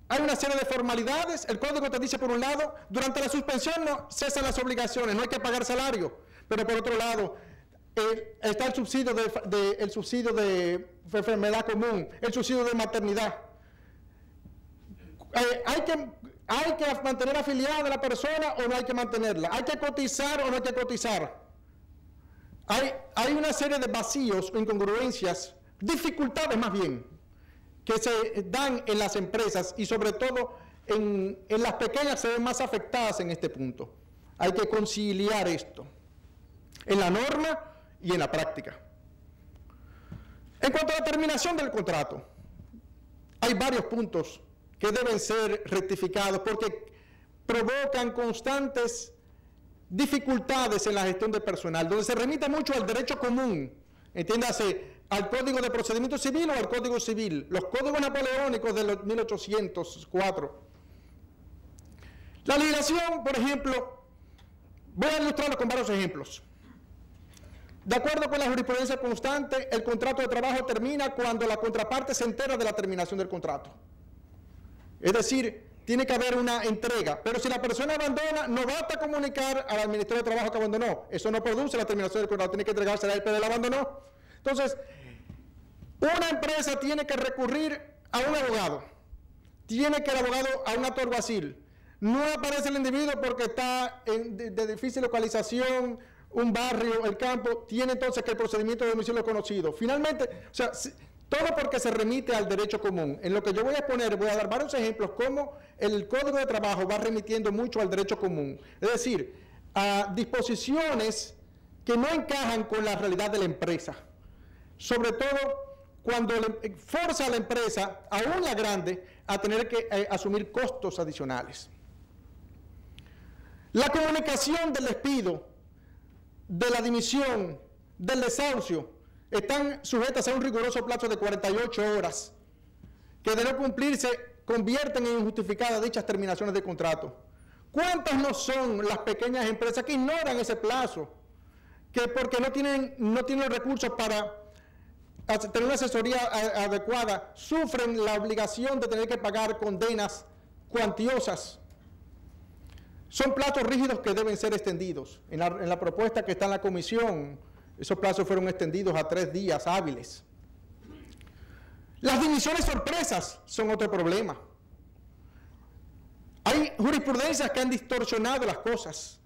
Hay una serie de formalidades. El código te dice, por un lado, durante la suspensión no cesan las obligaciones, no hay que pagar salario. Pero por otro lado, está el subsidio de enfermedad común, el subsidio de maternidad. ¿Hay que mantener afiliada a la persona o no hay que mantenerla? ¿Hay que cotizar o no hay que cotizar? Hay una serie de vacíos o incongruencias, dificultades más bien, que se dan en las empresas y sobre todo en las pequeñas se ven más afectadas en este punto. Hay que conciliar esto en la norma y en la práctica. En cuanto a la terminación del contrato, hay varios puntos que deben ser rectificados porque provocan constantes dificultades en la gestión de personal, donde se remite mucho al derecho común, entiéndase, al Código de Procedimiento Civil o al Código Civil, los códigos napoleónicos de los 1804. La legislación, por ejemplo, voy a ilustrarlo con varios ejemplos. De acuerdo con la jurisprudencia constante, el contrato de trabajo termina cuando la contraparte se entera de la terminación del contrato. Es decir, tiene que haber una entrega, pero si la persona abandona, no basta comunicar al Ministerio de Trabajo que abandonó. Eso no produce la terminación del contrato, tiene que entregarse a él, pero él abandonó. Entonces, una empresa tiene que recurrir a un abogado, tiene que el abogado a un acto alguacil. No aparece el individuo porque está de difícil localización, un barrio, el campo, tiene entonces que el procedimiento de domicilio conocido. Finalmente, o sea, todo porque se remite al derecho común. En lo que yo voy a exponer, voy a dar varios ejemplos cómo el Código de Trabajo va remitiendo mucho al derecho común. Es decir, a disposiciones que no encajan con la realidad de la empresa. Sobre todo cuando forza a la empresa, aún la grande, a tener que asumir costos adicionales. La comunicación del despido, de la dimisión, del desahucio, están sujetas a un riguroso plazo de 48 horas, que de no cumplirse convierten en injustificadas dichas terminaciones de contrato. ¿Cuántas no son las pequeñas empresas que ignoran ese plazo? Que porque no tienen los recursos para tener una asesoría adecuada, sufren la obligación de tener que pagar condenas cuantiosas. Son plazos rígidos que deben ser extendidos. En la propuesta que está en la comisión, esos plazos fueron extendidos a 3 días hábiles. Las dimisiones sorpresas son otro problema. Hay jurisprudencias que han distorsionado las cosas.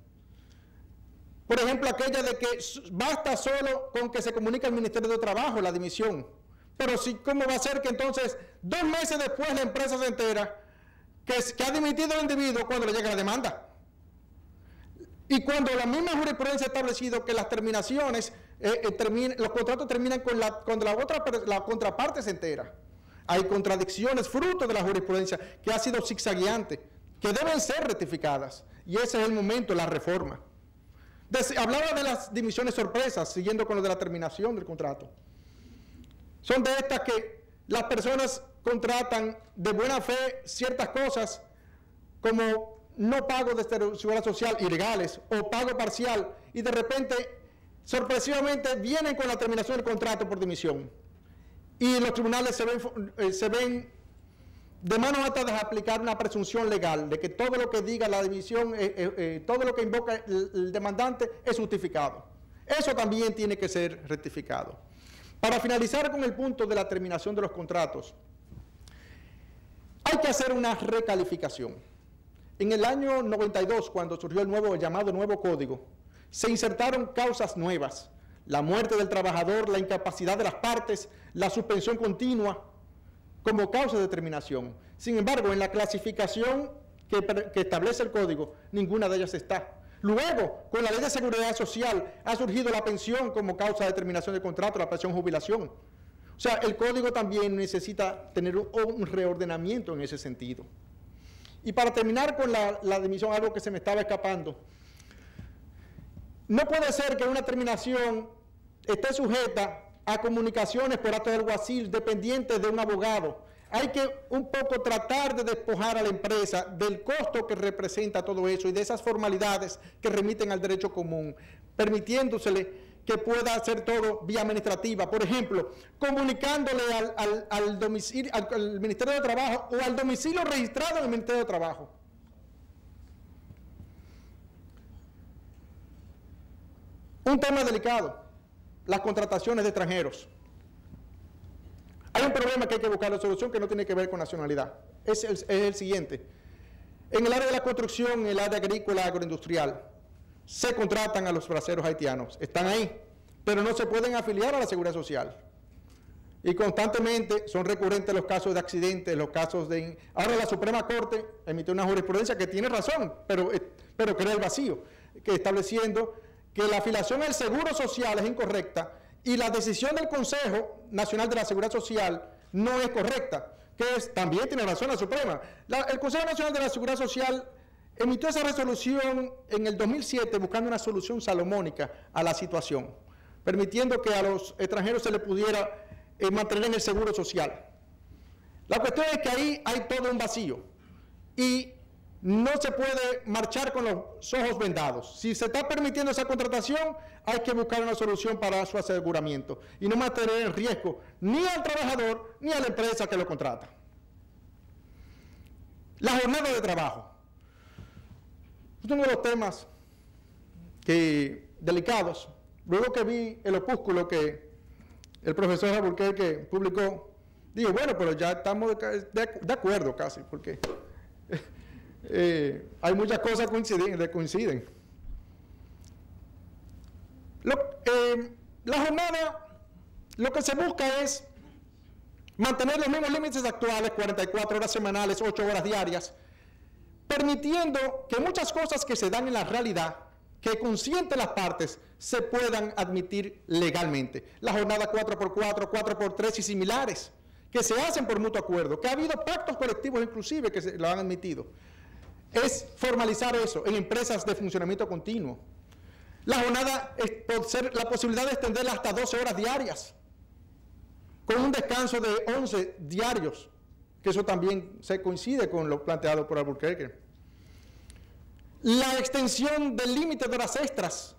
Por ejemplo, aquella de que basta solo con que se comunique al Ministerio de Trabajo la dimisión. Pero sí, ¿cómo va a ser que entonces 2 meses después la empresa se entera que ha dimitido el individuo cuando le llega la demanda? Y cuando la misma jurisprudencia ha establecido que las terminaciones, los contratos terminan cuando la contraparte se entera. Hay contradicciones fruto de la jurisprudencia que ha sido zigzagueante, que deben ser rectificadas. Y ese es el momento de la reforma. Hablaba de las dimisiones sorpresas, siguiendo con lo de la terminación del contrato. Son de estas que las personas contratan de buena fe ciertas cosas como no pago de seguridad social ilegales o pago parcial y de repente, sorpresivamente, vienen con la terminación del contrato por dimisión. Y los tribunales se ven de mano atadas a aplicar una presunción legal de que todo lo que diga la dimisión, todo lo que invoca el demandante es justificado. Eso también tiene que ser rectificado. Para finalizar con el punto de la terminación de los contratos, hay que hacer una recalificación. En el año 92, cuando surgió el llamado nuevo código, se insertaron causas nuevas: la muerte del trabajador, la incapacidad de las partes, la suspensión continua, como causa de terminación. Sin embargo, en la clasificación que establece el código, ninguna de ellas está. Luego, con la Ley de Seguridad Social, ha surgido la pensión como causa de terminación de contrato, la pensión jubilación. O sea, el código también necesita tener un reordenamiento en ese sentido. Y para terminar con la dimisión, algo que se me estaba escapando. No puede ser que una terminación esté sujeta a comunicaciones por acto del alguacil dependientes de un abogado. Hay que un poco tratar de despojar a la empresa del costo que representa todo eso y de esas formalidades que remiten al derecho común, permitiéndosele que pueda hacer todo vía administrativa. Por ejemplo, comunicándole al domicilio, al Ministerio de Trabajo o al domicilio registrado en el Ministerio de Trabajo. Un tema delicado: las contrataciones de extranjeros. Hay un problema que hay que buscar la solución que no tiene que ver con nacionalidad. Es el siguiente. En el área de la construcción, en el área agrícola, agroindustrial, se contratan a los braceros haitianos. Están ahí, pero no se pueden afiliar a la Seguridad Social. Y constantemente son recurrentes los casos de accidentes, los casos de... Ahora la Suprema Corte emitió una jurisprudencia que tiene razón, pero crea el vacío, que estableciendo que la afiliación al Seguro Social es incorrecta y la decisión del Consejo Nacional de la Seguridad Social no es correcta, también tiene razón la Suprema. El Consejo Nacional de la Seguridad Social emitió esa resolución en el 2007 buscando una solución salomónica a la situación, permitiendo que a los extranjeros se les pudiera mantener en el seguro social. La cuestión es que ahí hay todo un vacío y no se puede marchar con los ojos vendados. Si se está permitiendo esa contratación, hay que buscar una solución para su aseguramiento y no mantener en riesgo ni al trabajador ni a la empresa que lo contrata. La jornada de trabajo. Es uno de los temas delicados. Luego que vi el opúsculo que el profesor Alburquerque publicó, digo, bueno, pero ya estamos de acuerdo casi, porque hay muchas cosas que coinciden. La jornada, lo que se busca es mantener los mismos límites actuales, 44 horas semanales, 8 horas diarias, permitiendo que muchas cosas que se dan en la realidad, que consienten las partes, se puedan admitir legalmente. La jornada 4x4, 4x3 y similares, que se hacen por mutuo acuerdo, que ha habido pactos colectivos inclusive que se lo han admitido. Es formalizar eso en empresas de funcionamiento continuo. La jornada es la posibilidad de extenderla hasta 12 horas diarias, con un descanso de 11 diarios, que eso también se coincide con lo planteado por Alburquerque. La extensión del límite de horas extras,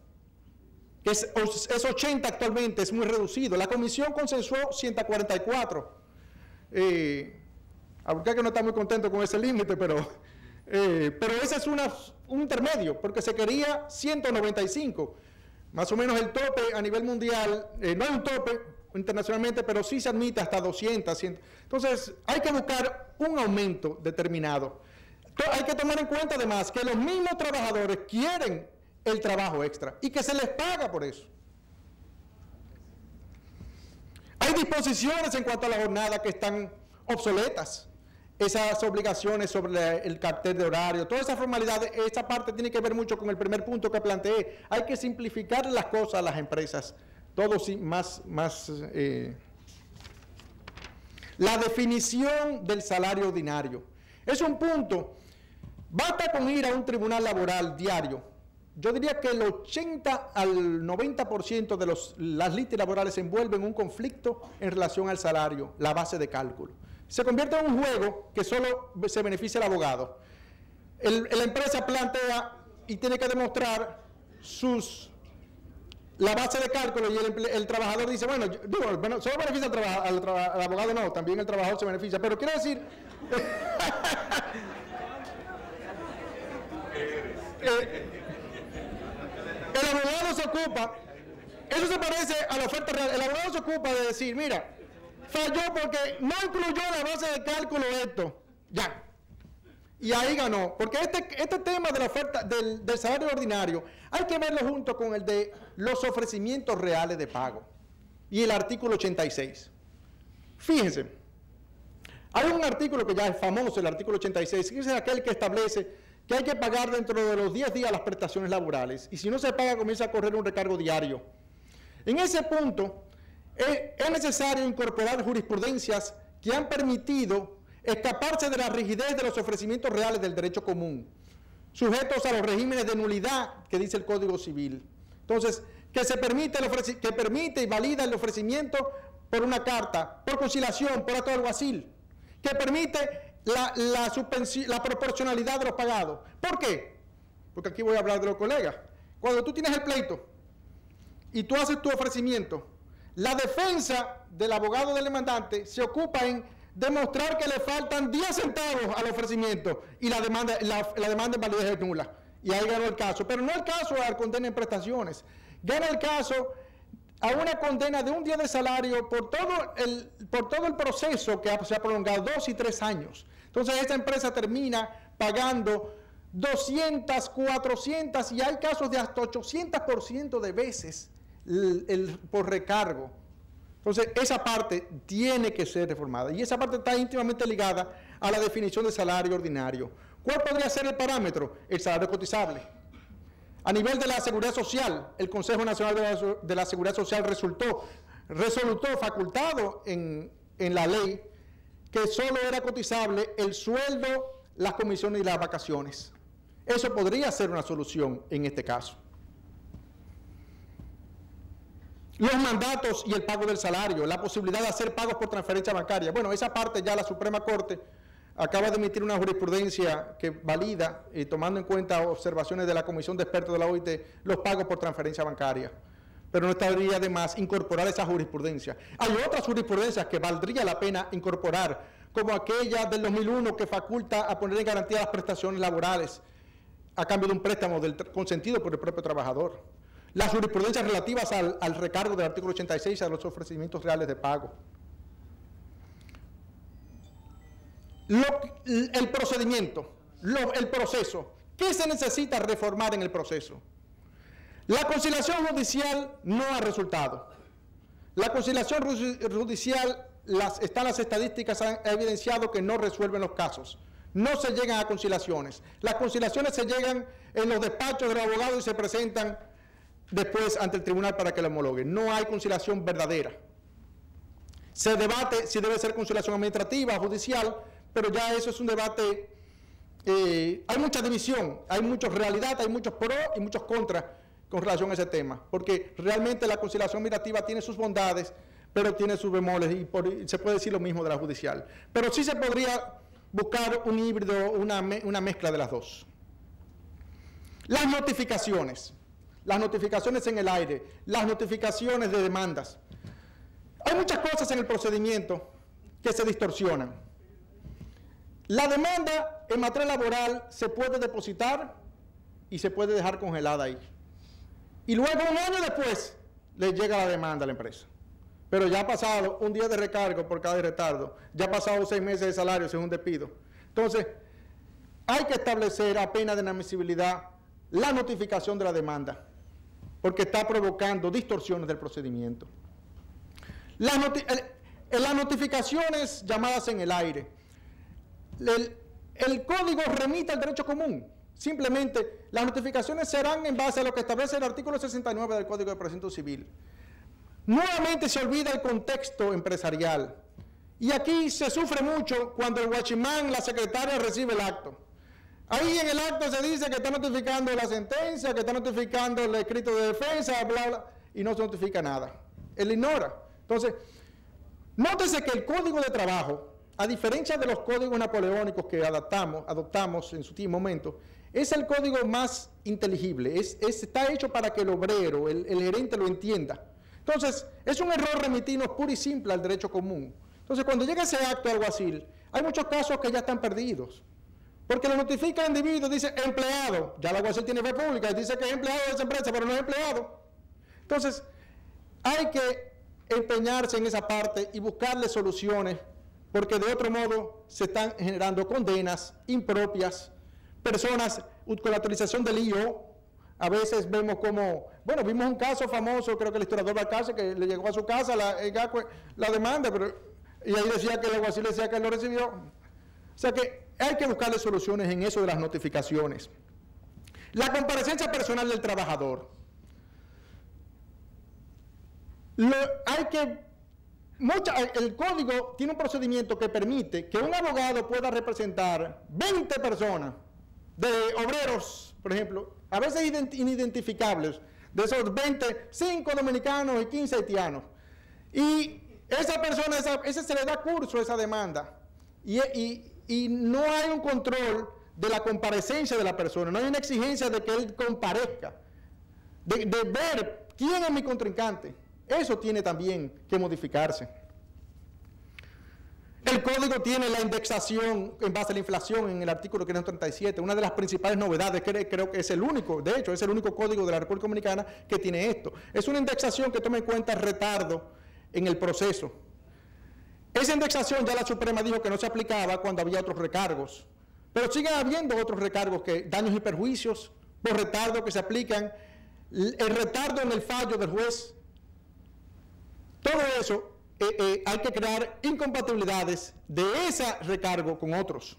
que es 80 actualmente, es muy reducido. La comisión consensuó 144. Alburquerque no está muy contento con ese límite, pero ese es un intermedio, porque se quería 195. Más o menos el tope a nivel mundial, no hay un tope internacionalmente, pero sí se admite hasta 200, 100. Entonces, hay que buscar un aumento determinado. Hay que tomar en cuenta además que los mismos trabajadores quieren el trabajo extra y que se les paga por eso. Hay disposiciones en cuanto a la jornada que están obsoletas. Esas obligaciones sobre el cartel de horario, todas esas formalidades, esa parte tiene que ver mucho con el primer punto que planteé. Hay que simplificar las cosas a las empresas. Todo sí, más. La definición del salario ordinario. Es un punto. Basta con ir a un tribunal laboral diario. Yo diría que el 80 al 90% de las litis laborales se envuelven en un conflicto en relación al salario, la base de cálculo. Se convierte en un juego que solo se beneficia el abogado. La empresa plantea y tiene que demostrar la base de cálculo y el trabajador dice, bueno, solo beneficia al abogado, no, también el trabajador se beneficia. Pero quiero decir... el abogado se ocupa, eso se parece a la oferta real, el abogado se ocupa de decir, mira, falló porque no incluyó la base de cálculo esto, ya, y ahí ganó, porque este tema de la oferta del salario ordinario hay que verlo junto con el de los ofrecimientos reales de pago y el artículo 86. Fíjense, hay un artículo que ya es famoso, el artículo 86, que es aquel que establece que hay que pagar dentro de los 10 días las prestaciones laborales, y si no se paga comienza a correr un recargo diario. En ese punto es necesario incorporar jurisprudencias que han permitido escaparse de la rigidez de los ofrecimientos reales del derecho común, sujetos a los regímenes de nulidad que dice el Código Civil. Entonces, que permite y valida el ofrecimiento por una carta, por conciliación, por acto de alguacil, que permite la proporcionalidad de los pagados. ¿Por qué? Porque aquí voy a hablar de los colegas. Cuando tú tienes el pleito y tú haces tu ofrecimiento, la defensa del abogado del demandante se ocupa en demostrar que le faltan 10 centavos al ofrecimiento y la demanda en validez es nula. Y ahí ganó el caso. Pero no el caso a condena en prestaciones. Gana el caso a una condena de un día de salario por todo el proceso que se ha prolongado 2 y 3 años. Entonces esta empresa termina pagando 200, 400 y hay casos de hasta 800% de veces por recargo. Entonces esa parte tiene que ser reformada y esa parte está íntimamente ligada a la definición de salario ordinario. ¿Cuál podría ser el parámetro? El salario cotizable. A nivel de la Seguridad Social, el Consejo Nacional de la Seguridad Social resultó facultado en la ley que solo era cotizable el sueldo, las comisiones y las vacaciones. Eso podría ser una solución en este caso. Los mandatos y el pago del salario, la posibilidad de hacer pagos por transferencia bancaria. Bueno, esa parte ya la Suprema Corte acaba de emitir una jurisprudencia que valida, tomando en cuenta observaciones de la Comisión de Expertos de la OIT, los pagos por transferencia bancaria. Pero no estaría de más incorporar esa jurisprudencia. Hay otras jurisprudencias que valdría la pena incorporar, como aquella del 2001 que faculta a poner en garantía las prestaciones laborales a cambio de un préstamo consentido por el propio trabajador. Las jurisprudencias relativas al recargo del artículo 86 a los ofrecimientos reales de pago. El procedimiento, el proceso. ¿Qué se necesita reformar en el proceso? La conciliación judicial no ha resultado. La conciliación judicial, están las estadísticas, han evidenciado que no resuelven los casos. No se llegan a conciliaciones. Las conciliaciones se llegan en los despachos de los abogados y se presentan después ante el tribunal para que lo homologuen. No hay conciliación verdadera. Se debate si debe ser conciliación administrativa o judicial, pero ya eso es un debate. Hay mucha división, hay mucha realidad, hay muchos pros y muchos contras con relación a ese tema, porque realmente la conciliación administrativa tiene sus bondades, pero tiene sus bemoles, y se puede decir lo mismo de la judicial. Pero sí se podría buscar un híbrido, una mezcla de las dos. Las notificaciones en el aire, las notificaciones de demandas. Hay muchas cosas en el procedimiento que se distorsionan. La demanda en materia laboral se puede depositar y se puede dejar congelada ahí. Y luego, un año después, le llega la demanda a la empresa. Pero ya ha pasado un día de recargo por cada retardo, ya ha pasado 6 meses de salario según despido. Entonces, hay que establecer a pena de inadmisibilidad la notificación de la demanda, porque está provocando distorsiones del procedimiento. Las notificaciones llamadas en el aire. El código remite al derecho común. Simplemente, las notificaciones serán en base a lo que establece el artículo 69 del Código de Procedimiento Civil. Nuevamente se olvida el contexto empresarial. Y aquí se sufre mucho cuando el guachimán, la secretaria, recibe el acto. Ahí en el acto se dice que está notificando la sentencia, que está notificando el escrito de defensa, bla, bla, y no se notifica nada. Él ignora. Entonces, nótese que el Código de Trabajo, a diferencia de los códigos napoleónicos que adoptamos en su momento, es el código más inteligible, está hecho para que el obrero, el gerente lo entienda. Entonces, es un error remitirnos puro y simple al derecho común. Entonces, cuando llega ese acto alguacil, hay muchos casos que ya están perdidos. Porque lo notifica el individuo, dice empleado, ya el alguacil tiene fe pública, dice que es empleado de esa empresa, pero no es empleado. Entonces, hay que empeñarse en esa parte y buscarle soluciones, porque de otro modo se están generando condenas impropias, personas con la utilización del IO. A veces vemos como, bueno, vimos un caso famoso, creo que el historiador Balcarce, que le llegó a su casa la demanda, y ahí decía que el alguacil decía que él lo recibió. O sea que hay que buscarle soluciones en eso de las notificaciones. La comparecencia personal del trabajador. El código tiene un procedimiento que permite que un abogado pueda representar 20 personas de obreros, por ejemplo, a veces inidentificables, de esos 20, 5 dominicanos y 15 haitianos. Y esa persona, ese se le da curso a esa demanda. Y no hay un control de la comparecencia de la persona, no hay una exigencia de que él comparezca, de ver quién es mi contrincante. Eso tiene también que modificarse. El código tiene la indexación en base a la inflación en el artículo 537, una de las principales novedades, creo que es el único, de hecho, es el único código de la República Dominicana que tiene esto. Es una indexación que toma en cuenta el retardo en el proceso. Esa indexación ya la Suprema dijo que no se aplicaba cuando había otros recargos, pero siguen habiendo otros recargos, que daños y perjuicios por retardo que se aplican, el retardo en el fallo del juez. Todo eso hay que crear incompatibilidades de ese recargo con otros.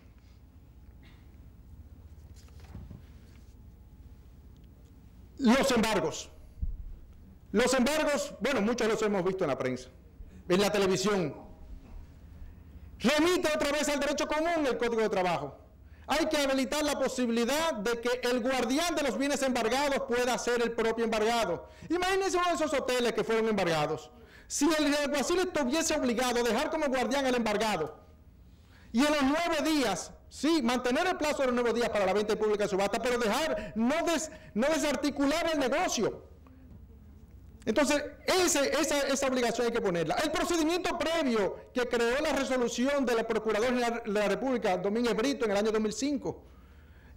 Los embargos. Los embargos, bueno, muchos los hemos visto en la prensa, en la televisión. remite otra vez al derecho común el Código de Trabajo. Hay que habilitar la posibilidad de que el guardián de los bienes embargados pueda ser el propio embargado. Imagínense uno de esos hoteles que fueron embargados. Si el alguacil estuviese obligado a dejar como guardián al embargado y en los 9 días, sí, mantener el plazo de los 9 días para la venta pública de subasta, pero dejar, no desarticular el negocio. Entonces, esa obligación hay que ponerla. El procedimiento previo que creó la resolución de la Procuradora de la República, Domínguez Brito, en el año 2005,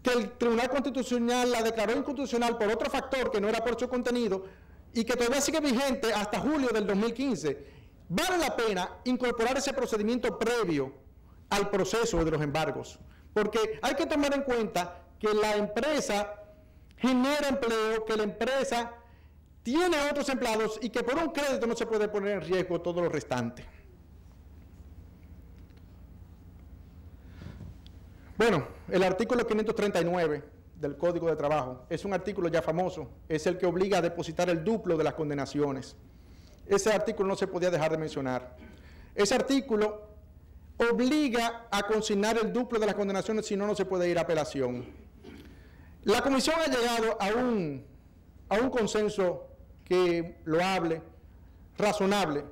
que el Tribunal Constitucional la declaró inconstitucional por otro factor que no era por su contenido y que todavía sigue vigente hasta julio del 2015, vale la pena incorporar ese procedimiento previo al proceso de los embargos, porque hay que tomar en cuenta que la empresa genera empleo, que la empresa tiene a otros empleados y que por un crédito no se puede poner en riesgo todo lo restante. Bueno, el artículo 539 del Código de Trabajo es un artículo ya famoso, es el que obliga a depositar el duplo de las condenaciones. Ese artículo no se podía dejar de mencionar. Ese artículo obliga a consignar el duplo de las condenaciones, si no, no se puede ir a apelación. La Comisión ha llegado a un consenso que loable, razonable.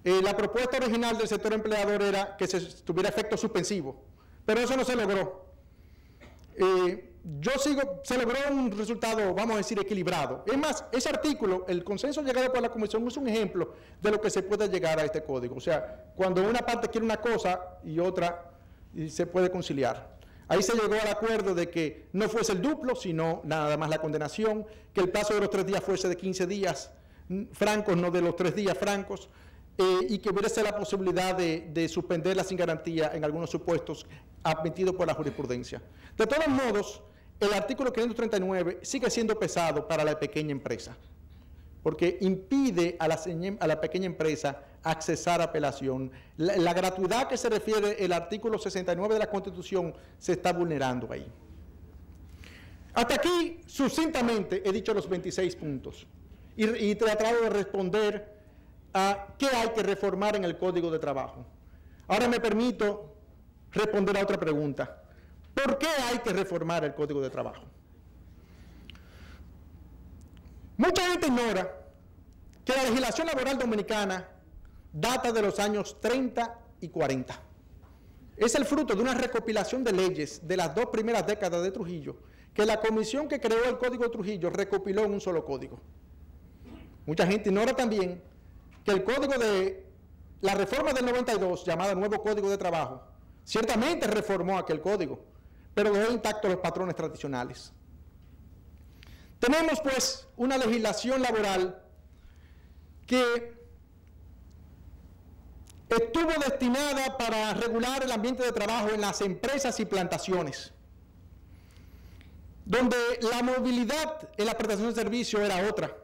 La propuesta original del sector empleador era que se tuviera efecto suspensivo, pero eso no se logró. Se logró un resultado, vamos a decir, equilibrado. Es más, ese artículo, el consenso llegado por la Comisión, es un ejemplo de lo que se puede llegar a este código. O sea, cuando una parte quiere una cosa y otra se puede conciliar. Ahí se llegó al acuerdo de que no fuese el duplo, sino nada más la condenación, que el plazo de los 3 días fuese de 15 días francos, no de los 3 días francos, y que hubiese la posibilidad de suspenderla sin garantía en algunos supuestos admitidos por la jurisprudencia. De todos modos, el artículo 539 sigue siendo pesado para la pequeña empresa, porque impide a la pequeña empresa accesar a apelación. La gratuidad que se refiere el artículo 69 de la Constitución se está vulnerando ahí. Hasta aquí, sucintamente, he dicho los 26 puntos y he tratado de responder a qué hay que reformar en el Código de Trabajo. Ahora me permito responder a otra pregunta. ¿Por qué hay que reformar el Código de Trabajo? Mucha gente ignora que la legislación laboral dominicana data de los años 30 y 40. Es el fruto de una recopilación de leyes de las 2 primeras décadas de Trujillo, que la comisión que creó el Código de Trujillo recopiló en un solo código. Mucha gente ignora también que el código de la reforma del 92, llamada Nuevo Código de Trabajo, ciertamente reformó aquel código, pero dejó intactos los patrones tradicionales. Tenemos, pues, una legislación laboral que estuvo destinada para regular el ambiente de trabajo en las empresas y plantaciones, donde la movilidad en la prestación de servicio era otra,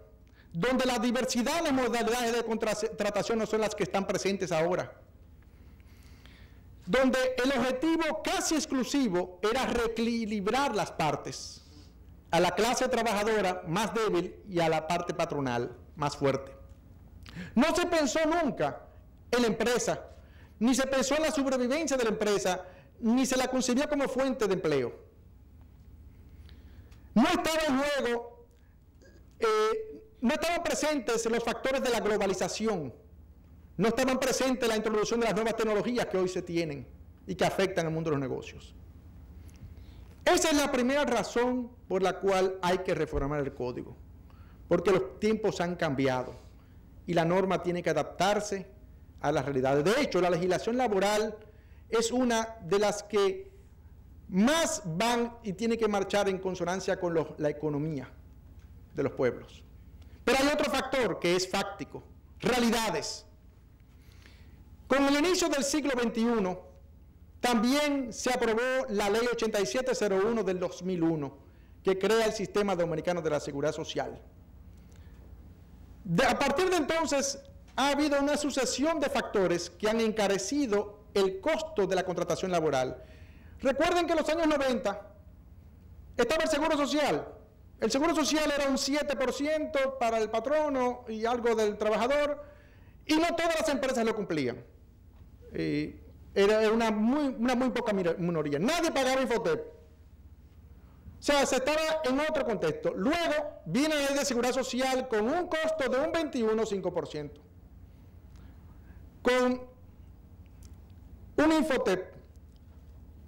donde la diversidad en las modalidades de contratación no son las que están presentes ahora, donde el objetivo casi exclusivo era reequilibrar las partes, a la clase trabajadora más débil y a la parte patronal más fuerte. No se pensó nunca en la empresa, ni se pensó en la sobrevivencia de la empresa, ni se la concibió como fuente de empleo. No estaba en juego, no estaban presentes los factores de la globalización, no estaban presentes la introducción de las nuevas tecnologías que hoy se tienen y que afectan al mundo de los negocios. Esa es la primera razón por la cual hay que reformar el código, porque los tiempos han cambiado y la norma tiene que adaptarse a las realidades. De hecho, la legislación laboral es una de las que más van y tiene que marchar en consonancia con la economía de los pueblos. Pero hay otro factor que es fáctico, realidades. Con el inicio del siglo XXI, también se aprobó la Ley 8701 del 2001, que crea el Sistema Dominicano de la Seguridad Social. A partir de entonces, ha habido una sucesión de factores que han encarecido el costo de la contratación laboral. Recuerden que en los años 90 estaba el Seguro Social. El Seguro Social era un 7% para el patrono y algo del trabajador, y no todas las empresas lo cumplían. era una muy poca minoría. Nadie pagaba Infotep. O sea, se estaba en otro contexto. Luego viene la ley de seguridad social con un costo de un 21,5%. Con un Infotep,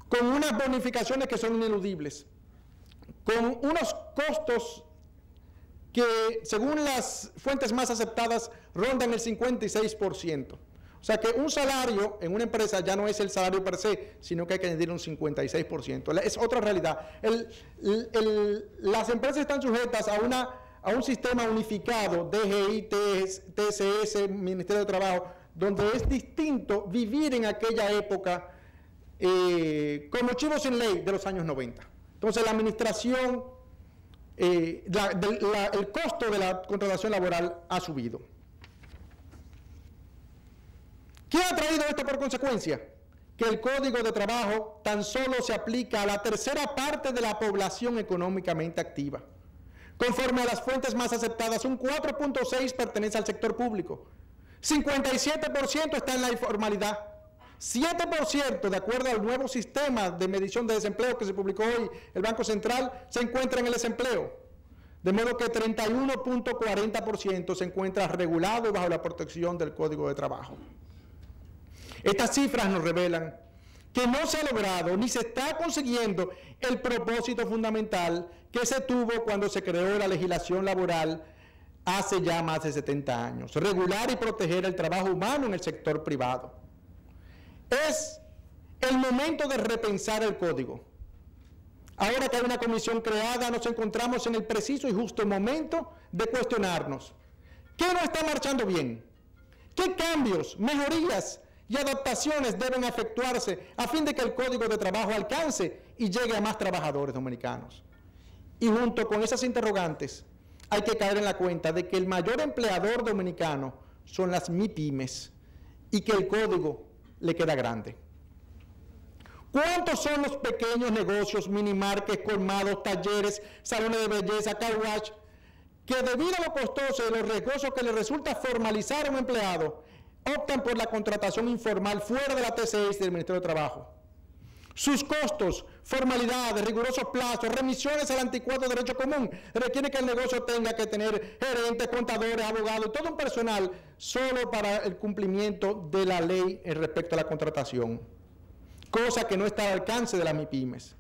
con unas bonificaciones que son ineludibles, con unos costos que, según las fuentes más aceptadas, rondan el 56%. O sea que un salario en una empresa ya no es el salario per se, sino que hay que añadir un 56%. Es otra realidad. Las empresas están sujetas a un sistema unificado, DGI, TSS, Ministerio de Trabajo, donde es distinto vivir en aquella época como archivo sin ley de los años 90. Entonces la administración, el costo de la contratación laboral ha subido. ¿Qué ha traído esto por consecuencia? Que el Código de Trabajo tan solo se aplica a la tercera parte de la población económicamente activa. Conforme a las fuentes más aceptadas, un 4,6% pertenece al sector público, 57% está en la informalidad, 7%, de acuerdo al nuevo sistema de medición de desempleo que se publicó hoy, el Banco Central, se encuentra en el desempleo, de modo que 31,40% se encuentra regulado bajo la protección del Código de Trabajo. Estas cifras nos revelan que no se ha logrado ni se está consiguiendo el propósito fundamental que se tuvo cuando se creó la legislación laboral hace ya más de 70 años, regular y proteger el trabajo humano en el sector privado. Es el momento de repensar el código. Ahora que hay una comisión creada, nos encontramos en el preciso y justo momento de cuestionarnos: ¿qué no está marchando bien? ¿Qué cambios, mejorías y adaptaciones deben efectuarse a fin de que el Código de Trabajo alcance y llegue a más trabajadores dominicanos? Y junto con esas interrogantes, hay que caer en la cuenta de que el mayor empleador dominicano son las MIPYMES y que el Código le queda grande. ¿Cuántos son los pequeños negocios, minimarkets, colmados, talleres, salones de belleza, car wash, que debido a lo costoso y lo riesgoso que les resulta formalizar a un empleado, optan por la contratación informal fuera de la TCS del Ministerio de Trabajo? Sus costos, formalidades, rigurosos plazos, remisiones al anticuado derecho común requieren que el negocio tenga que tener gerentes, contadores, abogados y todo un personal solo para el cumplimiento de la ley respecto a la contratación, cosa que no está al alcance de las MIPYMES.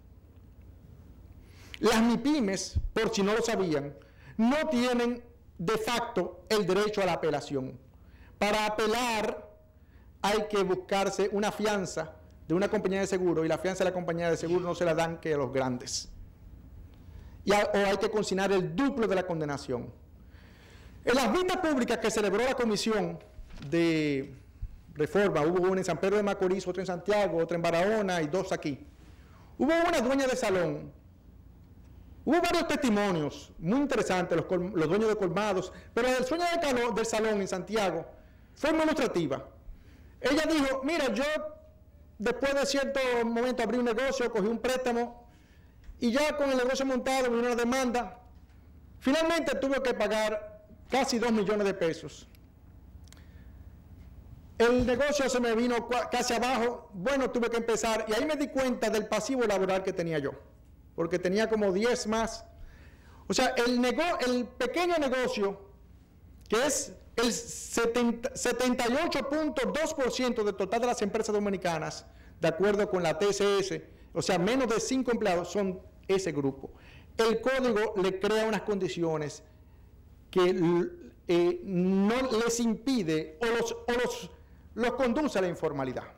Las MIPYMES, por si no lo sabían, no tienen de facto el derecho a la apelación. Para apelar hay que buscarse una fianza de una compañía de seguro, y la fianza de la compañía de seguro no se la dan que a los grandes. O hay que consignar el duplo de la condenación. En las vistas públicas que celebró la Comisión de Reforma, hubo una en San Pedro de Macorís, otra en Santiago, otra en Barahona y dos aquí. Hubo una dueña de salón. Hubo varios testimonios muy interesantes, los dueños de colmados, pero el sueño del salón en Santiago fue muy ilustrativa. Ella dijo: mira, yo después de cierto momento abrí un negocio, cogí un préstamo y ya con el negocio montado me vino una demanda. Finalmente tuve que pagar casi 2 millones de pesos. El negocio se me vino casi abajo. Bueno, tuve que empezar y ahí me di cuenta del pasivo laboral que tenía yo, porque tenía como 10 más. O sea, el pequeño negocio, que es el 78,2% del total de las empresas dominicanas, de acuerdo con la TSS, o sea, menos de 5 empleados son ese grupo. El código le crea unas condiciones que no les impide o los conduce a la informalidad.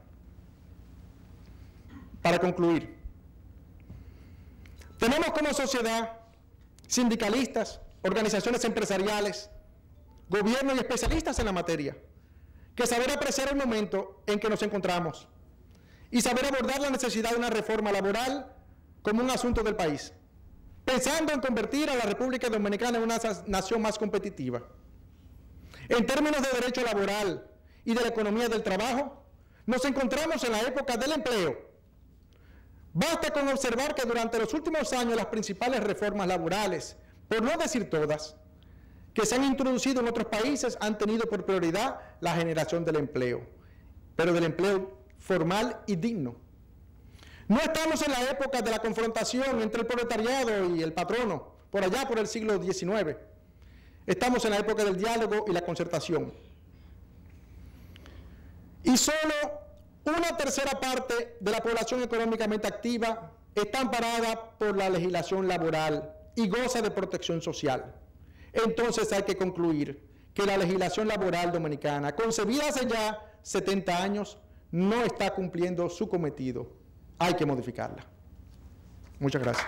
Para concluir, tenemos como sociedad sindicalistas, organizaciones empresariales, gobierno y especialistas en la materia, que saber apreciar el momento en que nos encontramos y saber abordar la necesidad de una reforma laboral como un asunto del país, pensando en convertir a la República Dominicana en una nación más competitiva. En términos de derecho laboral y de la economía del trabajo, nos encontramos en la época del empleo. Basta con observar que durante los últimos años las principales reformas laborales, por no decir todas, que se han introducido en otros países han tenido por prioridad la generación del empleo, pero del empleo formal y digno. No estamos en la época de la confrontación entre el proletariado y el patrono, por allá por el siglo XIX. Estamos en la época del diálogo y la concertación. Y solo una tercera parte de la población económicamente activa está amparada por la legislación laboral y goza de protección social. Entonces hay que concluir que la legislación laboral dominicana, concebida hace ya 70 años, no está cumpliendo su cometido. Hay que modificarla. Muchas gracias.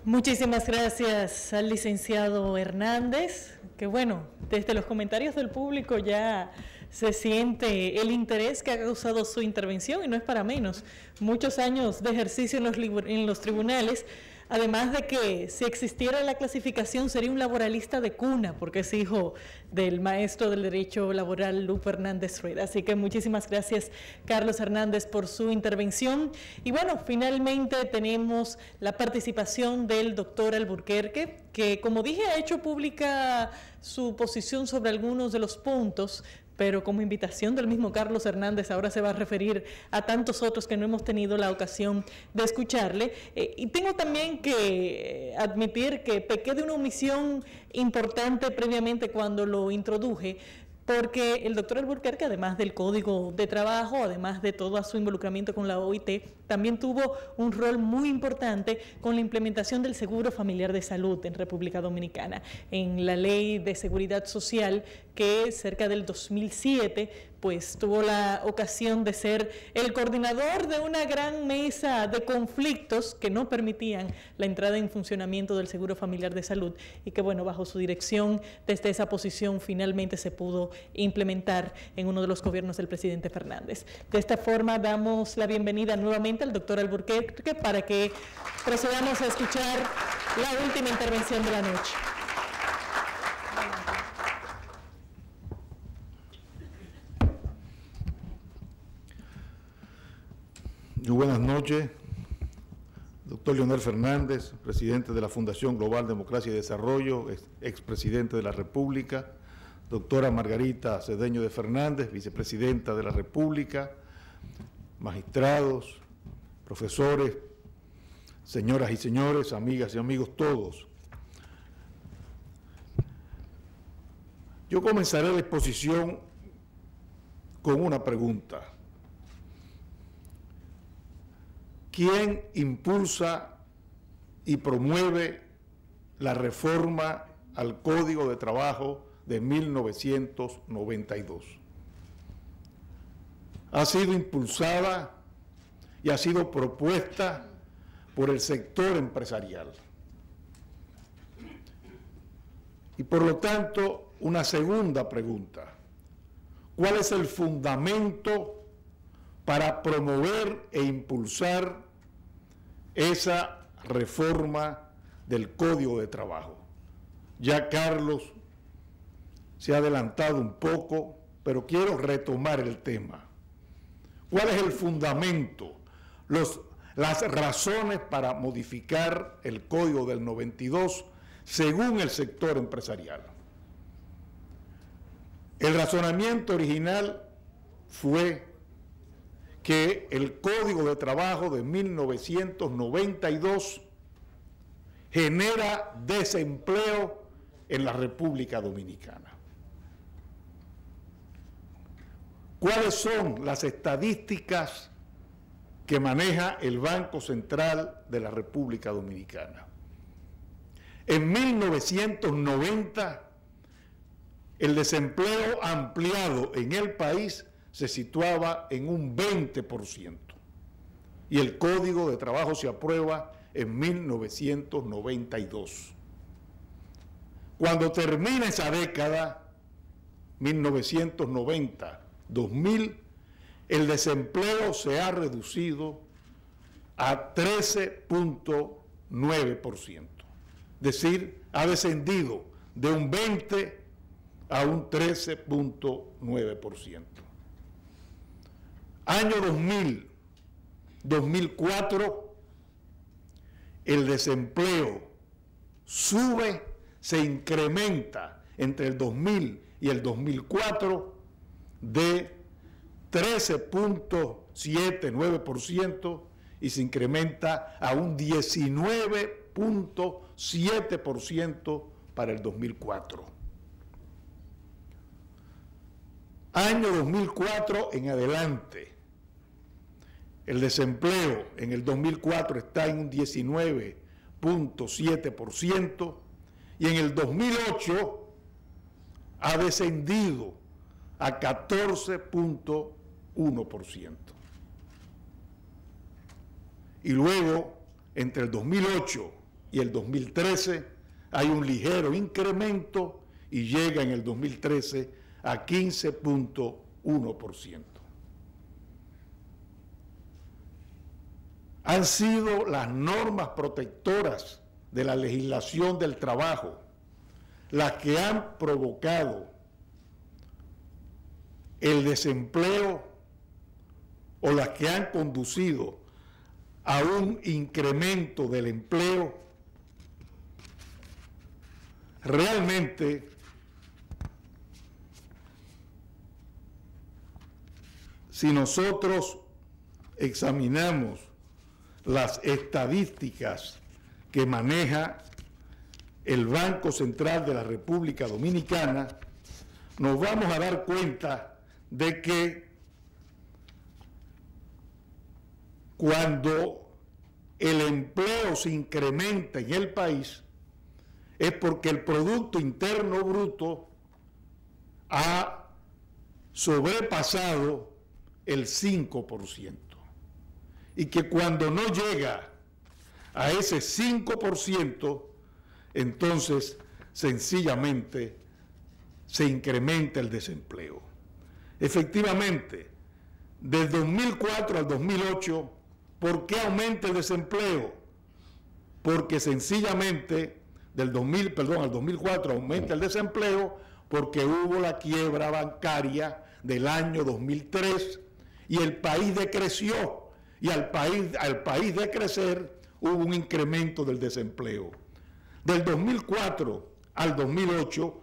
Muchísimas gracias al licenciado Hernández, que bueno, desde los comentarios del público ya se siente el interés que ha causado su intervención y no es para menos. Muchos años de ejercicio en los tribunales, además de que si existiera la clasificación sería un laboralista de cuna, porque es hijo del maestro del derecho laboral Lupe Hernández Rueda. Así que muchísimas gracias, Carlos Hernández, por su intervención. Y bueno, finalmente tenemos la participación del doctor Alburquerque, que como dije ha hecho pública su posición sobre algunos de los puntos, pero como invitación del mismo Carlos Hernández ahora se va a referir a tantos otros que no hemos tenido la ocasión de escucharle. Y tengo también que admitir que pequé de una omisión importante previamente cuando lo introduje, porque el doctor Alburquerque, además del Código de Trabajo, además de todo su involucramiento con la OIT, también tuvo un rol muy importante con la implementación del Seguro Familiar de Salud en República Dominicana, en la Ley de Seguridad Social que cerca del 2007 pues tuvo la ocasión de ser el coordinador de una gran mesa de conflictos que no permitían la entrada en funcionamiento del Seguro Familiar de Salud y que bueno, bajo su dirección desde esa posición finalmente se pudo implementar en uno de los gobiernos del presidente Fernández. De esta forma damos la bienvenida nuevamente al doctor Alburquerque para que procedamos a escuchar la última intervención de la noche. Muy buenas noches, doctor Leonel Fernández, presidente de la Fundación Global Democracia y Desarrollo, expresidente de la República, doctora Margarita Cedeño de Fernández, vicepresidenta de la República, magistrados, profesores, señoras y señores, amigas y amigos todos. Yo comenzaré la exposición con una pregunta. ¿Quién impulsa y promueve la reforma al Código de Trabajo de 1992? Ha sido impulsada y ha sido propuesta por el sector empresarial. Y por lo tanto, una segunda pregunta. ¿Cuál es el fundamento para promover e impulsar esa reforma del Código de Trabajo? Ya Carlos se ha adelantado un poco, pero quiero retomar el tema. ¿Cuál es el fundamento, las razones para modificar el Código del 92 según el sector empresarial? El razonamiento original fue que el Código de Trabajo de 1992 genera desempleo en la República Dominicana. ¿Cuáles son las estadísticas que maneja el Banco Central de la República Dominicana? En 1990, el desempleo ampliado en el país se situaba en un 20% y el Código de Trabajo se aprueba en 1992. Cuando termina esa década, 1990-2000, el desempleo se ha reducido a 13.9%, es decir, ha descendido de un 20 a un 13.9%. Año 2000, 2004, el desempleo sube, se incrementa entre el 2000 y el 2004 de 13.79% y se incrementa a un 19.7% para el 2004. Año 2004 en adelante, el desempleo en el 2004 está en un 19.7% y en el 2008 ha descendido a 14.1%. Y luego, entre el 2008 y el 2013, hay un ligero incremento y llega en el 2013 a 15.1%. Han sido las normas protectoras de la legislación del trabajo las que han provocado el desempleo o las que han conducido a un incremento del empleo. Realmente, si nosotros examinamos las estadísticas que maneja el Banco Central de la República Dominicana, nos vamos a dar cuenta de que cuando el empleo se incrementa en el país es porque el Producto Interno Bruto ha sobrepasado el 5%. Y que cuando no llega a ese 5%, entonces sencillamente se incrementa el desempleo. Efectivamente, del 2004 al 2008, ¿por qué aumenta el desempleo? Porque sencillamente al 2004 aumenta el desempleo porque hubo la quiebra bancaria del año 2003 y el país decreció. Y al país decrecer hubo un incremento del desempleo. Del 2004 al 2008,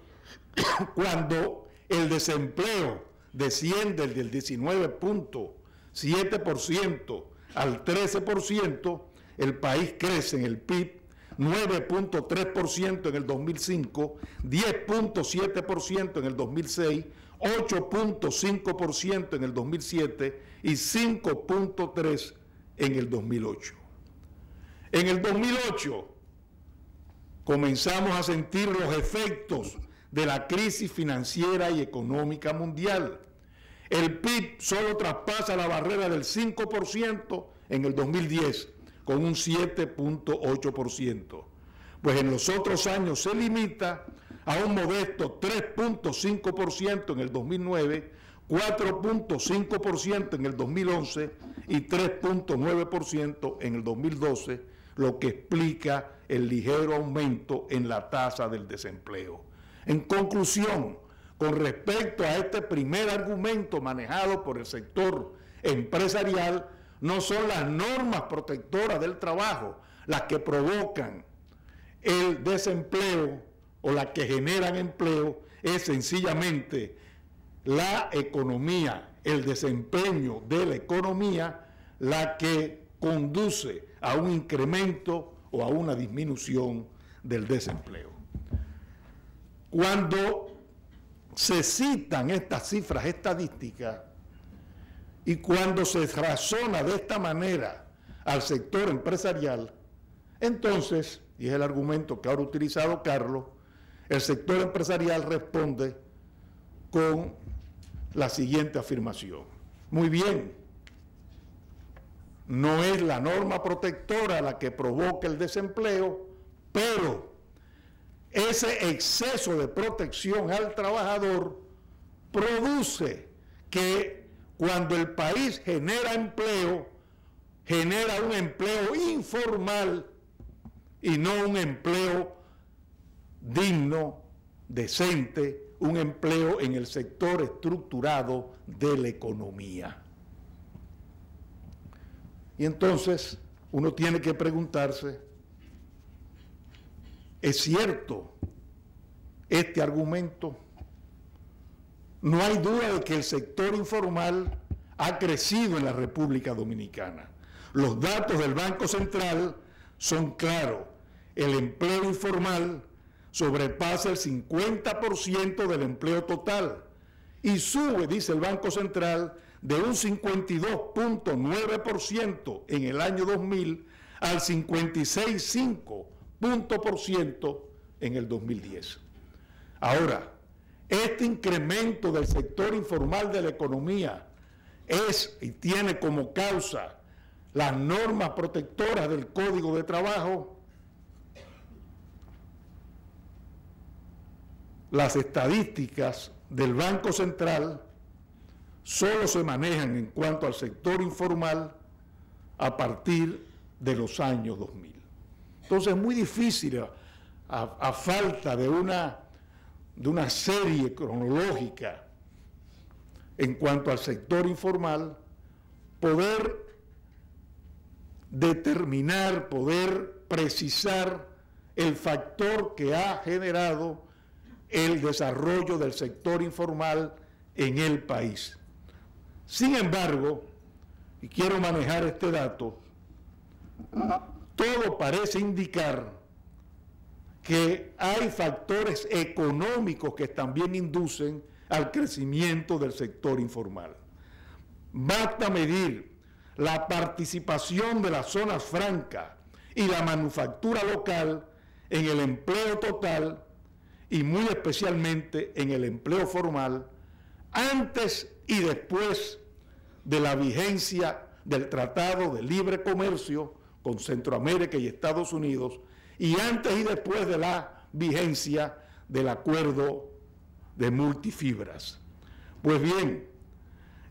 cuando el desempleo desciende del 19.7% al 13%, el país crece en el PIB 9.3% en el 2005, 10.7% en el 2006, 8.5% en el 2007 y 5.3% en el 2008. En el 2008 comenzamos a sentir los efectos de la crisis financiera y económica mundial. El PIB solo traspasa la barrera del 5% en el 2010, con un 7.8%. Pues en los otros años se limita a un modesto 3.5% en el 2009, 4.5% en el 2011 y 3.9% en el 2012, lo que explica el ligero aumento en la tasa del desempleo. En conclusión, con respecto a este primer argumento manejado por el sector empresarial, no son las normas protectoras del trabajo las que provocan el desempleo o las que generan empleo, es sencillamente la economía, el desempeño de la economía, la que conduce a un incremento o a una disminución del desempleo. Cuando se citan estas cifras estadísticas y cuando se razona de esta manera al sector empresarial, entonces, y es el argumento que ahora ha utilizado Carlos, el sector empresarial responde con la siguiente afirmación. Muy bien, no es la norma protectora la que provoca el desempleo, pero ese exceso de protección al trabajador produce que cuando el país genera empleo, genera un empleo informal y no un empleo digno, decente, un empleo en el sector estructurado de la economía. Y entonces uno tiene que preguntarse, ¿es cierto este argumento, no hay duda de que el sector informal ha crecido en la República Dominicana. Los datos del Banco Central son claros. El empleo informal sobrepasa el 50% del empleo total y sube, dice el Banco Central, de un 52.9% en el año 2000 al 56.5% en el 2010. Ahora, este incremento del sector informal de la economía es y tiene como causa las normas protectoras del Código de Trabajo. Las estadísticas del Banco Central solo se manejan en cuanto al sector informal a partir de los años 2000. Entonces es muy difícil, a falta de una serie cronológica en cuanto al sector informal, poder determinar, poder precisar el factor que ha generado el desarrollo del sector informal en el país. Sin embargo, y quiero manejar este dato, todo parece indicar que hay factores económicos que también inducen al crecimiento del sector informal. Basta medir la participación de las zonas francas y la manufactura local en el empleo total y muy especialmente en el empleo formal antes y después de la vigencia del Tratado de Libre Comercio con Centroamérica y Estados Unidos y antes y después de la vigencia del Acuerdo de Multifibras. Pues bien,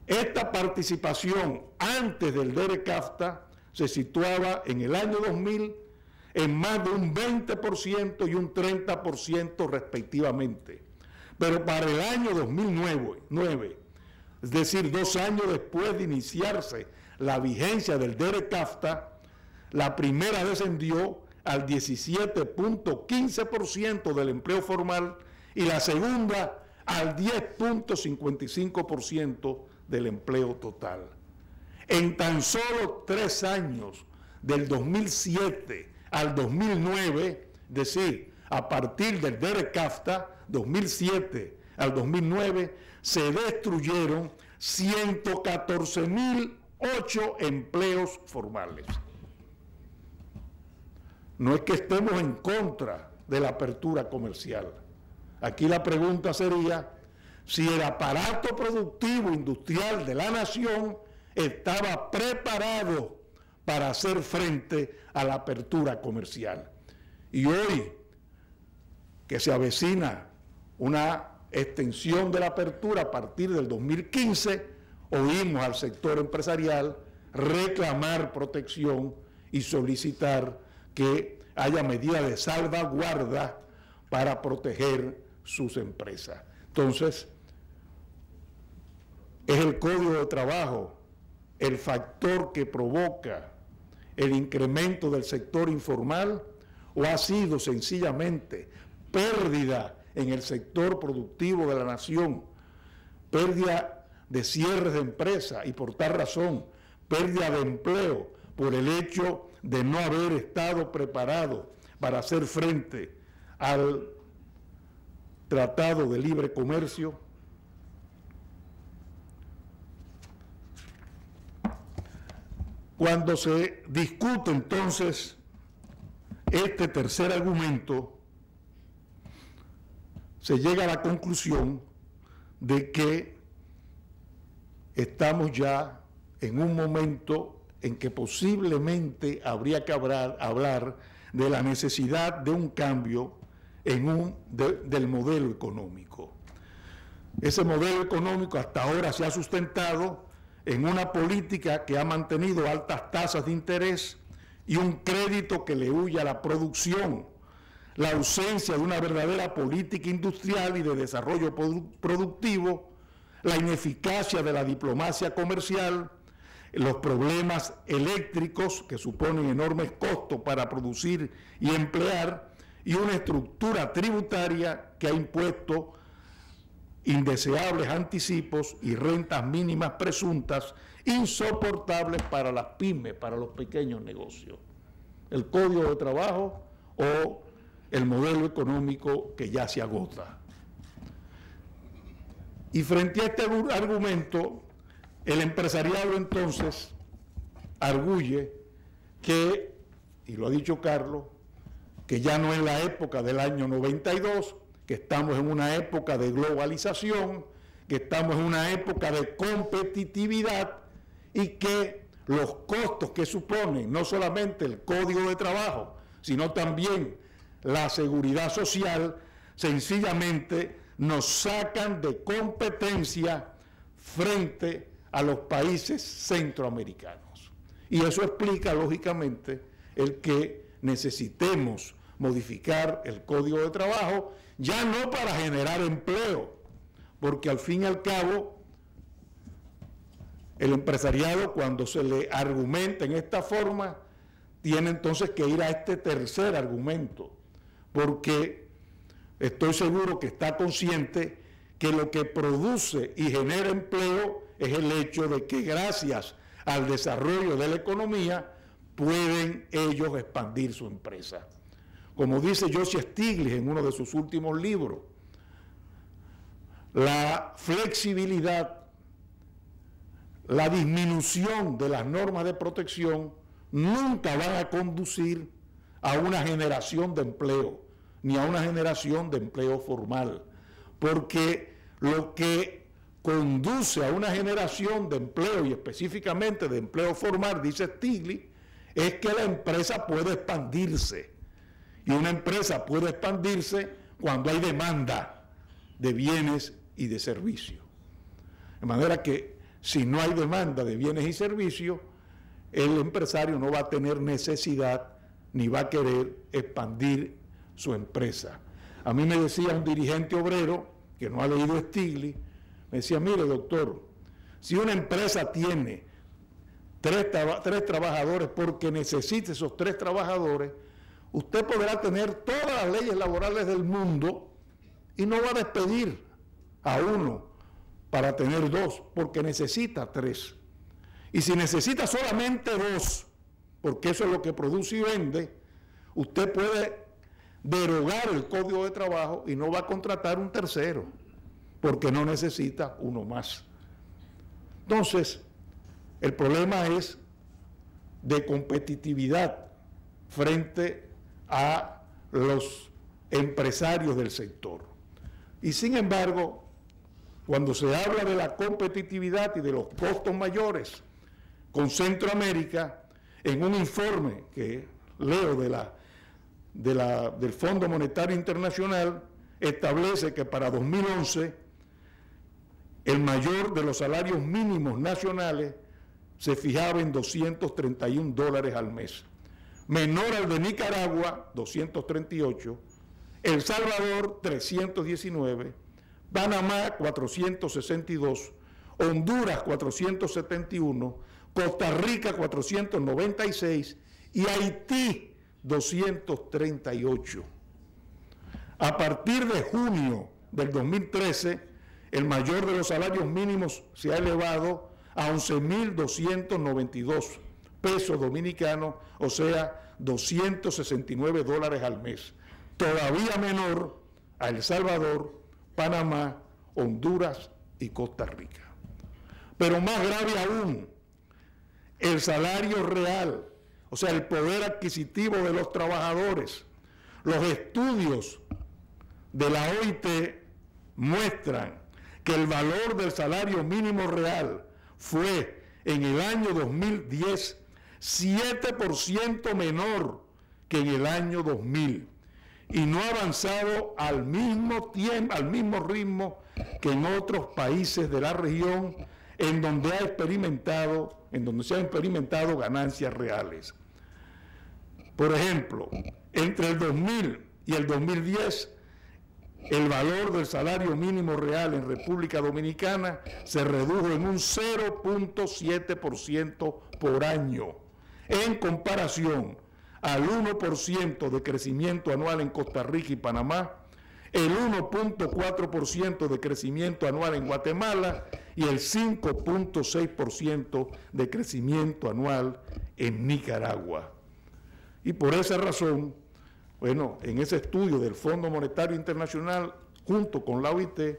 esta participación antes del DERECAFTA se situaba en el año 2000 en más de un 20% y un 30% respectivamente. Pero para el año 2009, es decir, 2 años después de iniciarse la vigencia del DERECAFTA, la primera descendió al 17.15% del empleo formal y la segunda al 10.55% del empleo total. En tan solo 3 años, del 2007 al 2009, es decir, a partir del DERECAFTA, 2007 al 2009, se destruyeron 114.008 empleos formales. No es que estemos en contra de la apertura comercial. Aquí la pregunta sería si el aparato productivo industrial de la nación estaba preparado para hacer frente a la apertura comercial. Y hoy, que se avecina una extensión de la apertura a partir del 2015, oímos al sector empresarial reclamar protección y solicitar que haya medidas de salvaguarda para proteger sus empresas. Entonces, es el Código de Trabajo el factor que provoca el incremento del sector informal, o ha sido sencillamente pérdida en el sector productivo de la nación, pérdida de cierres de empresas y por tal razón pérdida de empleo por el hecho de no haber estado preparado para hacer frente al Tratado de Libre Comercio. Cuando se discute entonces este tercer argumento, se llega a la conclusión de que estamos ya en un momento en que posiblemente habría que hablar de la necesidad de un cambio del modelo económico. Ese modelo económico hasta ahora se ha sustentado en una política que ha mantenido altas tasas de interés y un crédito que le huye a la producción, la ausencia de una verdadera política industrial y de desarrollo productivo, la ineficacia de la diplomacia comercial, los problemas eléctricos que suponen enormes costos para producir y emplear, y una estructura tributaria que ha impuesto indeseables anticipos y rentas mínimas presuntas insoportables para las pymes, para los pequeños negocios. El Código de Trabajo o el modelo económico que ya se agota. Y frente a este argumento, el empresariado entonces arguye que, y lo ha dicho Carlos, que ya no es la época del año 92, que estamos en una época de globalización, que estamos en una época de competitividad y que los costos que suponen no solamente el Código de Trabajo, sino también la seguridad social, sencillamente nos sacan de competencia frente a los países centroamericanos. Y eso explica, lógicamente, el que necesitemos modificar el Código de Trabajo, ya no para generar empleo, porque al fin y al cabo, el empresariado, cuando se le argumenta en esta forma, tiene entonces que ir a este tercer argumento, porque estoy seguro que está consciente que lo que produce y genera empleo es el hecho de que gracias al desarrollo de la economía pueden ellos expandir su empresa. Como dice Joseph Stiglitz en uno de sus últimos libros, la flexibilidad, la disminución de las normas de protección nunca van a conducir a una generación de empleo, ni a una generación de empleo formal, porque lo que conduce a una generación de empleo, y específicamente de empleo formal, dice Stiglitz, es que la empresa puede expandirse. Y una empresa puede expandirse cuando hay demanda de bienes y de servicios. De manera que si no hay demanda de bienes y servicios, el empresario no va a tener necesidad ni va a querer expandir su empresa. A mí me decía un dirigente obrero que no ha leído Stiglitz, me decía, mire doctor, si una empresa tiene tres trabajadores porque necesita esos 3 trabajadores, usted podrá tener todas las leyes laborales del mundo y no va a despedir a uno para tener 2, porque necesita 3. Y si necesita solamente 2, porque eso es lo que produce y vende, usted puede derogar el Código de Trabajo y no va a contratar un tercero, porque no necesita uno más. Entonces, el problema es de competitividad frente a los empresarios del sector. Y sin embargo, cuando se habla de la competitividad y de los costos mayores con Centroamérica, en un informe que leo del Fondo Monetario Internacional, establece que para 2011 el mayor de los salarios mínimos nacionales se fijaba en $231 al mes. Menor al de Nicaragua, 238, El Salvador, 319, Panamá, 462, Honduras, 471, Costa Rica, 496 y Haití, 238. A partir de junio del 2013, el mayor de los salarios mínimos se ha elevado a 11.292 pesos dominicanos, o sea, $269 al mes. Todavía menor a El Salvador, Panamá, Honduras y Costa Rica. Pero más grave aún, el salario real, o sea, el poder adquisitivo de los trabajadores. Los estudios de la OIT muestran que el valor del salario mínimo real fue en el año 2010 7% menor que en el año 2000 y no ha avanzado al mismo tiempo, al mismo ritmo que en otros países de la región en donde se han experimentado ganancias reales. Por ejemplo, entre el 2000 y el 2010, el valor del salario mínimo real en República Dominicana se redujo en un 0.7% por año, en comparación al 1% de crecimiento anual en Costa Rica y Panamá, el 1.4% de crecimiento anual en Guatemala y el 5.6% de crecimiento anual en Nicaragua. Y por esa razón, bueno, en ese estudio del Fondo Monetario Internacional, junto con la OIT,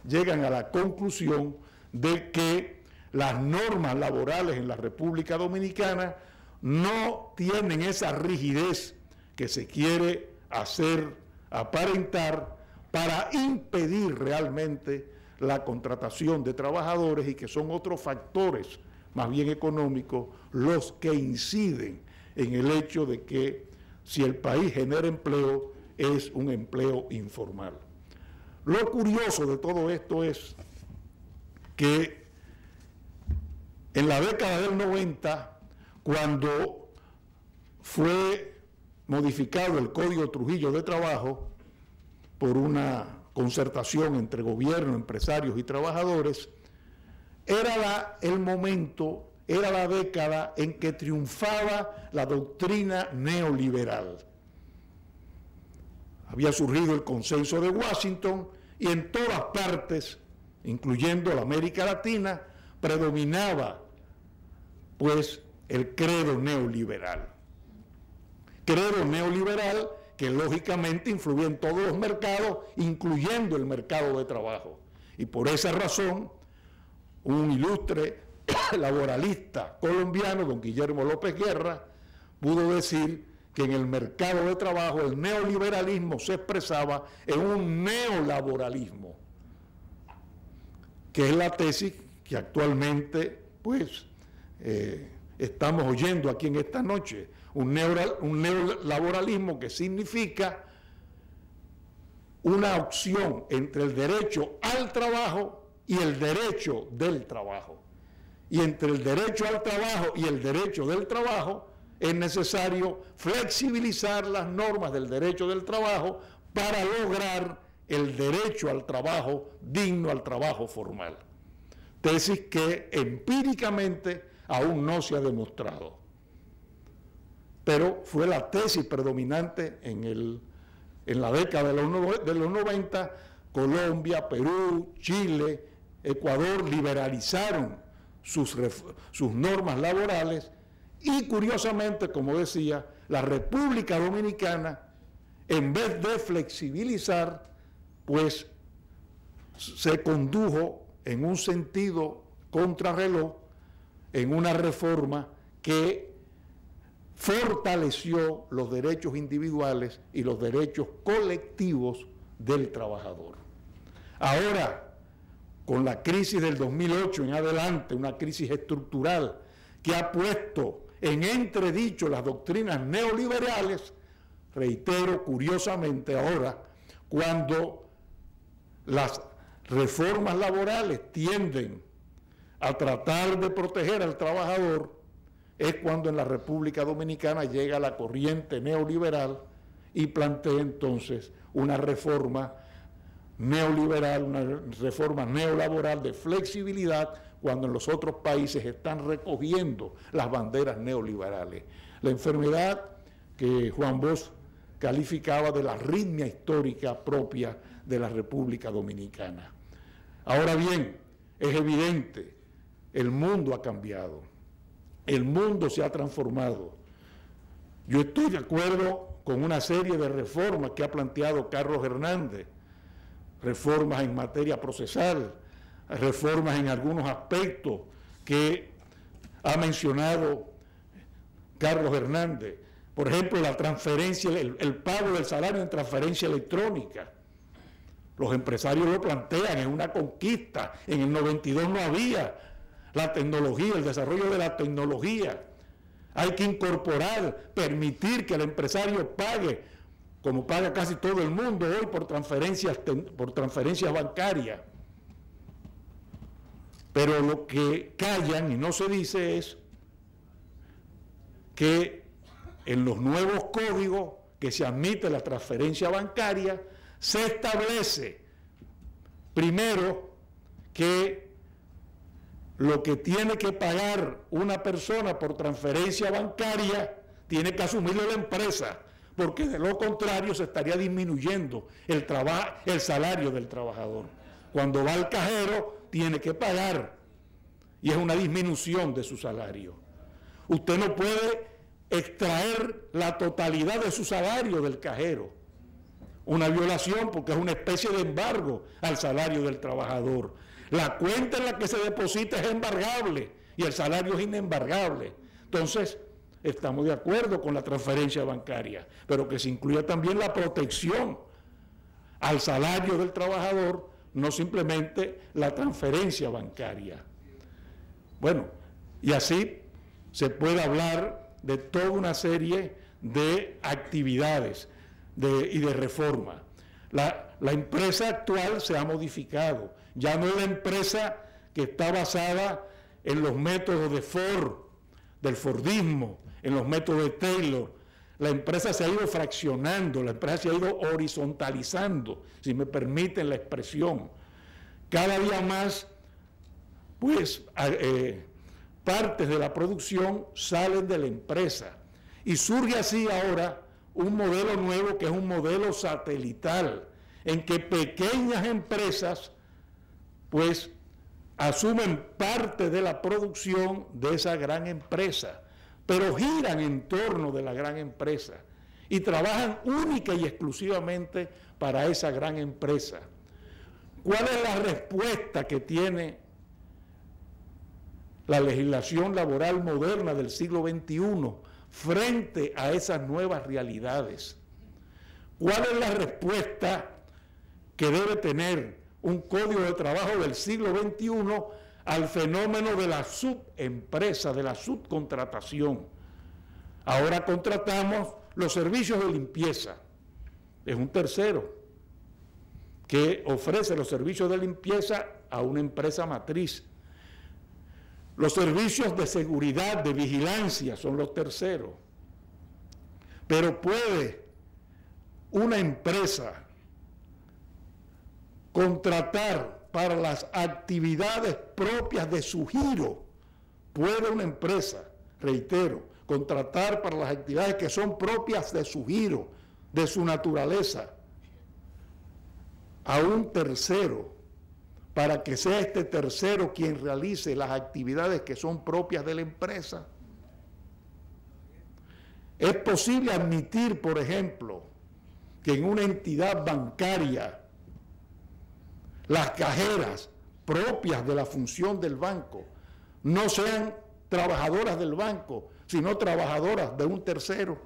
llegan a la conclusión de que las normas laborales en la República Dominicana no tienen esa rigidez que se quiere hacer aparentar para impedir realmente la contratación de trabajadores y que son otros factores más bien económicos los que inciden en el hecho de que si el país genera empleo es un empleo informal. Lo curioso de todo esto es que en la década del 90, cuando fue modificado el Código Trujillo de Trabajo por una concertación entre gobierno, empresarios y trabajadores, era el momento, era la década en que triunfaba la doctrina neoliberal. Había surgido el consenso de Washington y en todas partes, incluyendo la América Latina, predominaba pues el credo neoliberal. Credo neoliberal que lógicamente influye en todos los mercados, incluyendo el mercado de trabajo. Y por esa razón, un ilustre laboralista colombiano, don Guillermo López Guerra, pudo decir que en el mercado de trabajo el neoliberalismo se expresaba en un neolaboralismo, que es la tesis que actualmente pues estamos oyendo aquí en esta noche, un neolaboralismo que significa una opción entre el derecho al trabajo y el derecho del trabajo. Y entre el derecho al trabajo y el derecho del trabajo es necesario flexibilizar las normas del derecho del trabajo para lograr el derecho al trabajo digno, al trabajo formal. Tesis que empíricamente aún no se ha demostrado. Pero fue la tesis predominante en la década de los 90, Colombia, Perú, Chile, Ecuador liberalizaron sus normas laborales y curiosamente, como decía, la República Dominicana, en vez de flexibilizar, pues se condujo en un sentido contrarreloj en una reforma que fortaleció los derechos individuales y los derechos colectivos del trabajador. Ahora, con la crisis del 2008 en adelante, una crisis estructural que ha puesto en entredicho las doctrinas neoliberales, reitero, curiosamente ahora, cuando las reformas laborales tienden a tratar de proteger al trabajador, es cuando en la República Dominicana llega la corriente neoliberal y plantea entonces una reforma neoliberal, una reforma neolaboral de flexibilidad, cuando en los otros países están recogiendo las banderas neoliberales. La enfermedad que Juan Bosch calificaba de la arritmia histórica propia de la República Dominicana. Ahora bien, es evidente, el mundo ha cambiado, el mundo se ha transformado. Yo estoy de acuerdo con una serie de reformas que ha planteado Carlos Hernández, reformas en materia procesal, reformas en algunos aspectos que ha mencionado Carlos Hernández. Por ejemplo, la transferencia, el pago del salario en transferencia electrónica. Los empresarios lo plantean, es una conquista. En el 92 no había la tecnología, el desarrollo de la tecnología. Hay que incorporar, permitir que el empresario pague, como paga casi todo el mundo hoy, por transferencias bancarias. Pero lo que callan y no se dice es que en los nuevos códigos que se admite la transferencia bancaria, se establece primero que lo que tiene que pagar una persona por transferencia bancaria tiene que asumirlo la empresa, porque de lo contrario se estaría disminuyendo el salario del trabajador. Cuando va al cajero, tiene que pagar, y es una disminución de su salario. Usted no puede extraer la totalidad de su salario del cajero. Una violación, porque es una especie de embargo al salario del trabajador. La cuenta en la que se deposita es embargable y el salario es inembargable. Entonces, estamos de acuerdo con la transferencia bancaria, pero que se incluya también la protección al salario del trabajador, no simplemente la transferencia bancaria. Bueno, y así se puede hablar de toda una serie de actividades y de reforma. La empresa actual se ha modificado, ya no es la empresa que está basada en los métodos de Ford, del Fordismo, en los métodos de Taylor. La empresa se ha ido fraccionando, la empresa se ha ido horizontalizando, si me permiten la expresión. Cada día más, pues, partes de la producción salen de la empresa. Y surge así ahora un modelo nuevo que es un modelo satelital, en que pequeñas empresas, pues, asumen parte de la producción de esa gran empresa, pero giran en torno de la gran empresa y trabajan única y exclusivamente para esa gran empresa. ¿Cuál es la respuesta que tiene la legislación laboral moderna del siglo XXI frente a esas nuevas realidades? ¿Cuál es la respuesta que debe tener un código de trabajo del siglo XXI al fenómeno de la subempresa, de la subcontratación? Ahora contratamos los servicios de limpieza. Es un tercero que ofrece los servicios de limpieza a una empresa matriz. Los servicios de seguridad, de vigilancia son los terceros. Pero ¿puede una empresa contratar para las actividades propias de su giro? ¿Puede una empresa, reitero, contratar para las actividades que son propias de su giro, de su naturaleza, a un tercero, para que sea este tercero quien realice las actividades que son propias de la empresa? Es posible admitir, por ejemplo, que en una entidad bancaria las cajeras propias de la función del banco no sean trabajadoras del banco, sino trabajadoras de un tercero,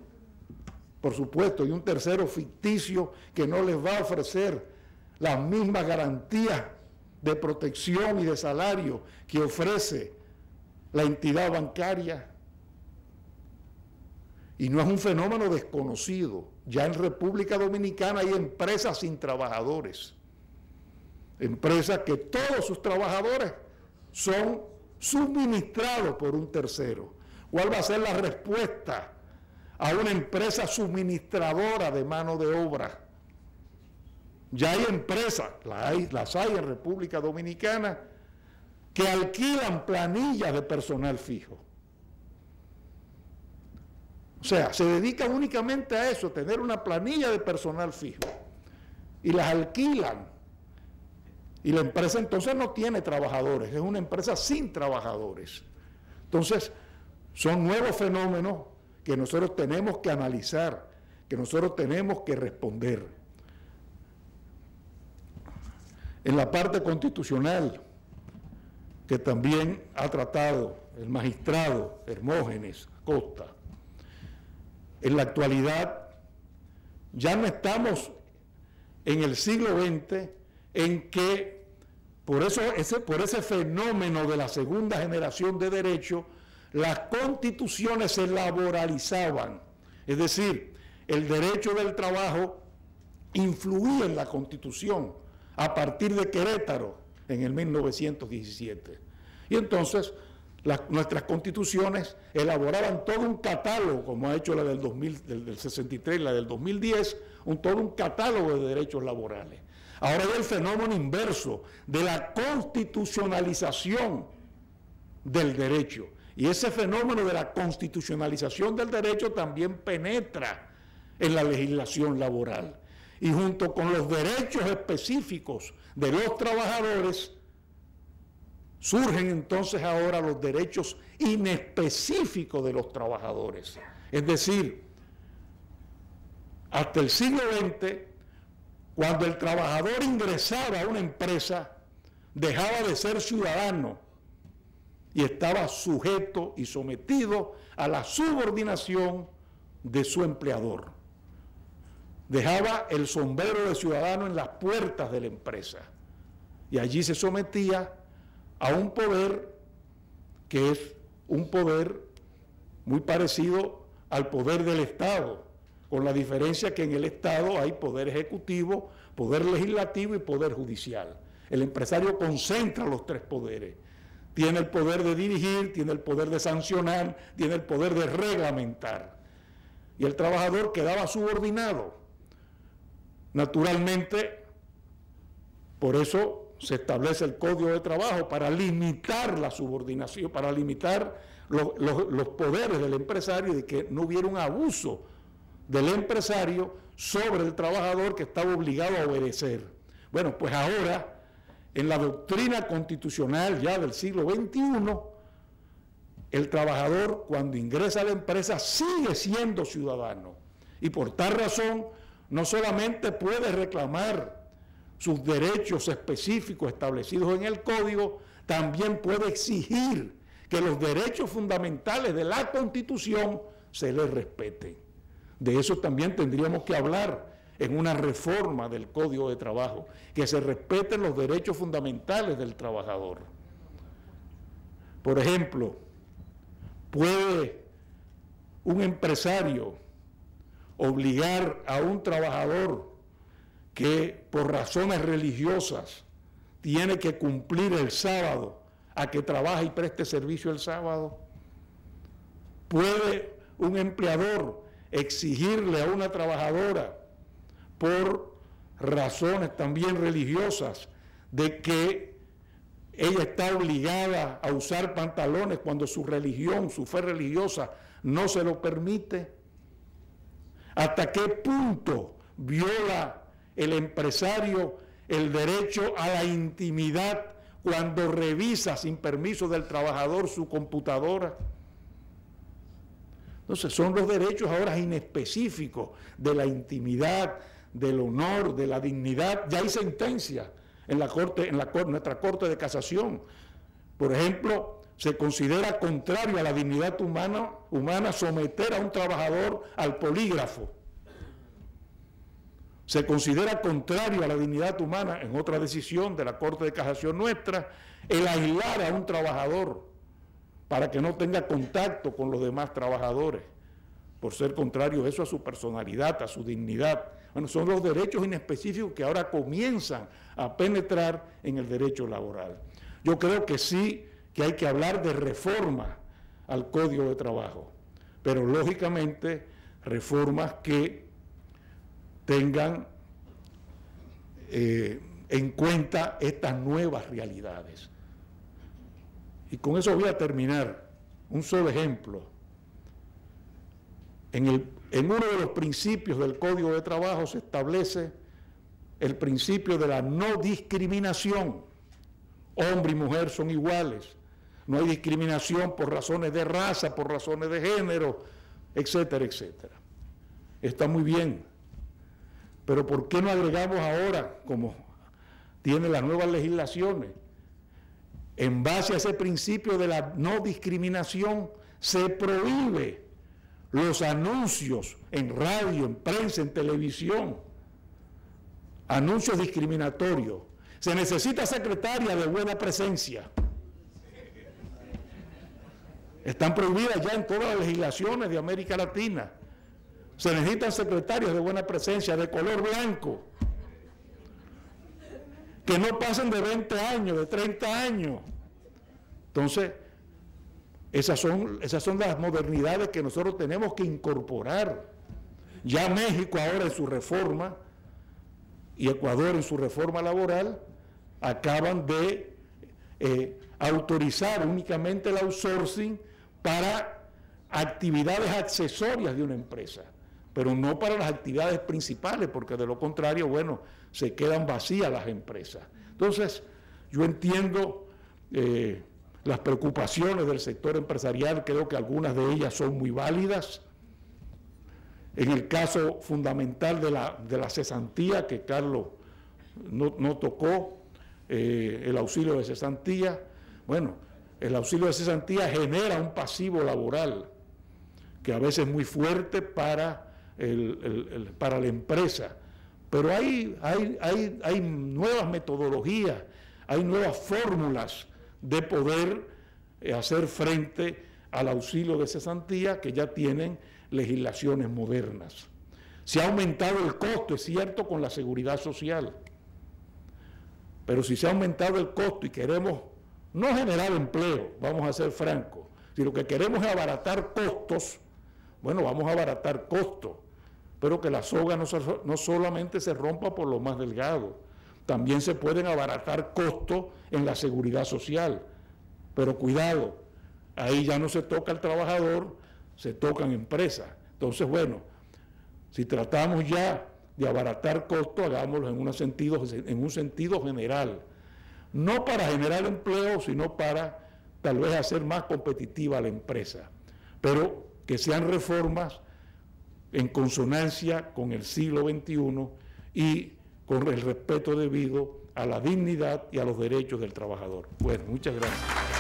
por supuesto, y un tercero ficticio que no les va a ofrecer las mismas garantías de protección y de salario que ofrece la entidad bancaria. Y no es un fenómeno desconocido. Ya en República Dominicana hay empresas sin trabajadores, empresas que todos sus trabajadores son suministrados por un tercero. ¿Cuál va a ser la respuesta a una empresa suministradora de mano de obra? Ya hay empresas, las hay en República Dominicana, que alquilan planillas de personal fijo. O sea, se dedican únicamente a eso, tener una planilla de personal fijo, y las alquilan. Y la empresa entonces no tiene trabajadores, es una empresa sin trabajadores. Entonces, son nuevos fenómenos que nosotros tenemos que analizar, que nosotros tenemos que responder. En la parte constitucional, que también ha tratado el magistrado Hermógenes Costa, en la actualidad ya no estamos en el siglo XX en que por ese fenómeno de la segunda generación de derecho, las constituciones se laboralizaban. Es decir, el derecho del trabajo influía en la Constitución a partir de Querétaro en el 1917. Y entonces nuestras constituciones elaboraban todo un catálogo, como ha hecho la del 63 y la del 2010, todo un catálogo de derechos laborales. Ahora hay el fenómeno inverso de la constitucionalización del derecho. Y ese fenómeno de la constitucionalización del derecho también penetra en la legislación laboral. Y junto con los derechos específicos de los trabajadores, surgen entonces ahora los derechos inespecíficos de los trabajadores. Es decir, hasta el siglo XX, cuando el trabajador ingresaba a una empresa, dejaba de ser ciudadano y estaba sujeto y sometido a la subordinación de su empleador. Dejaba el sombrero de ciudadano en las puertas de la empresa y allí se sometía a un poder que es un poder muy parecido al poder del Estado, con la diferencia que en el Estado hay poder ejecutivo, poder legislativo y poder judicial. El empresario concentra los tres poderes. Tiene el poder de dirigir, tiene el poder de sancionar, tiene el poder de reglamentar. Y el trabajador quedaba subordinado. Naturalmente, por eso se establece el Código de Trabajo para limitar la subordinación, para limitar los poderes del empresario y de que no hubiera un abuso del empresario sobre el trabajador que estaba obligado a obedecer. Bueno, pues ahora, en la doctrina constitucional ya del siglo XXI, el trabajador cuando ingresa a la empresa sigue siendo ciudadano y por tal razón no solamente puede reclamar sus derechos específicos establecidos en el Código, también puede exigir que los derechos fundamentales de la Constitución se les respeten. De eso también tendríamos que hablar en una reforma del Código de Trabajo, que se respeten los derechos fundamentales del trabajador. Por ejemplo, ¿puede un empresario obligar a un trabajador que por razones religiosas tiene que cumplir el sábado a que trabaje y preste servicio el sábado? ¿Puede un empleador exigirle a una trabajadora por razones también religiosas de que ella está obligada a usar pantalones cuando su religión, su fe religiosa no se lo permite? ¿Hasta qué punto viola el empresario el derecho a la intimidad cuando revisa sin permiso del trabajador su computadora? Entonces son los derechos ahora inespecíficos de la intimidad, del honor, de la dignidad. Ya hay sentencia en la corte, nuestra Corte de Casación. Por ejemplo, se considera contrario a la dignidad humana someter a un trabajador al polígrafo. Se considera contrario a la dignidad humana, en otra decisión de la Corte de Casación nuestra, el aislar a un trabajador para que no tenga contacto con los demás trabajadores, por ser contrario eso a su personalidad, a su dignidad. Bueno, son los derechos inespecíficos que ahora comienzan a penetrar en el derecho laboral. Yo creo que sí que hay que hablar de reforma al Código de Trabajo, pero lógicamente reformas que tengan en cuenta estas nuevas realidades. Y con eso voy a terminar. Un solo ejemplo. En uno de los principios del Código de Trabajo se establece el principio de la no discriminación. Hombre y mujer son iguales. No hay discriminación por razones de raza, por razones de género, etcétera, etcétera. Está muy bien. Pero ¿por qué no agregamos ahora, como tienen las nuevas legislaciones, en base a ese principio de la no discriminación, se prohíbe los anuncios en radio, en prensa, en televisión, anuncios discriminatorios? Se necesita secretaria de buena presencia. Están prohibidas ya en todas las legislaciones de América Latina. Se necesitan secretarios de buena presencia, de color blanco, que no pasen de 20 años, de 30 años. Entonces, esas son las modernidades que nosotros tenemos que incorporar. Ya México ahora en su reforma y Ecuador en su reforma laboral acaban de autorizar únicamente el outsourcing para actividades accesorias de una empresa, pero no para las actividades principales, porque de lo contrario, bueno, se quedan vacías las empresas. Entonces, yo entiendo las preocupaciones del sector empresarial, creo que algunas de ellas son muy válidas. En el caso fundamental de la cesantía, que Carlos no tocó, el auxilio de cesantía, bueno, el auxilio de cesantía genera un pasivo laboral que a veces es muy fuerte para la empresa, pero hay nuevas metodologías, hay nuevas fórmulas de poder hacer frente al auxilio de cesantía que ya tienen legislaciones modernas. Se ha aumentado el costo, es cierto, con la seguridad social, pero si se ha aumentado el costo y queremos no generar empleo, vamos a ser francos, si lo que queremos es abaratar costos, bueno, vamos a abaratar costos, pero que la soga no solamente se rompa por lo más delgado, también se pueden abaratar costos en la seguridad social, pero cuidado, ahí ya no se toca al trabajador, se tocan empresas. Entonces, bueno, si tratamos ya de abaratar costos, hagámoslo en un sentido general, no para generar empleo, sino para tal vez hacer más competitiva la empresa, pero que sean reformas en consonancia con el siglo XXI y con el respeto debido a la dignidad y a los derechos del trabajador. Bueno, muchas gracias.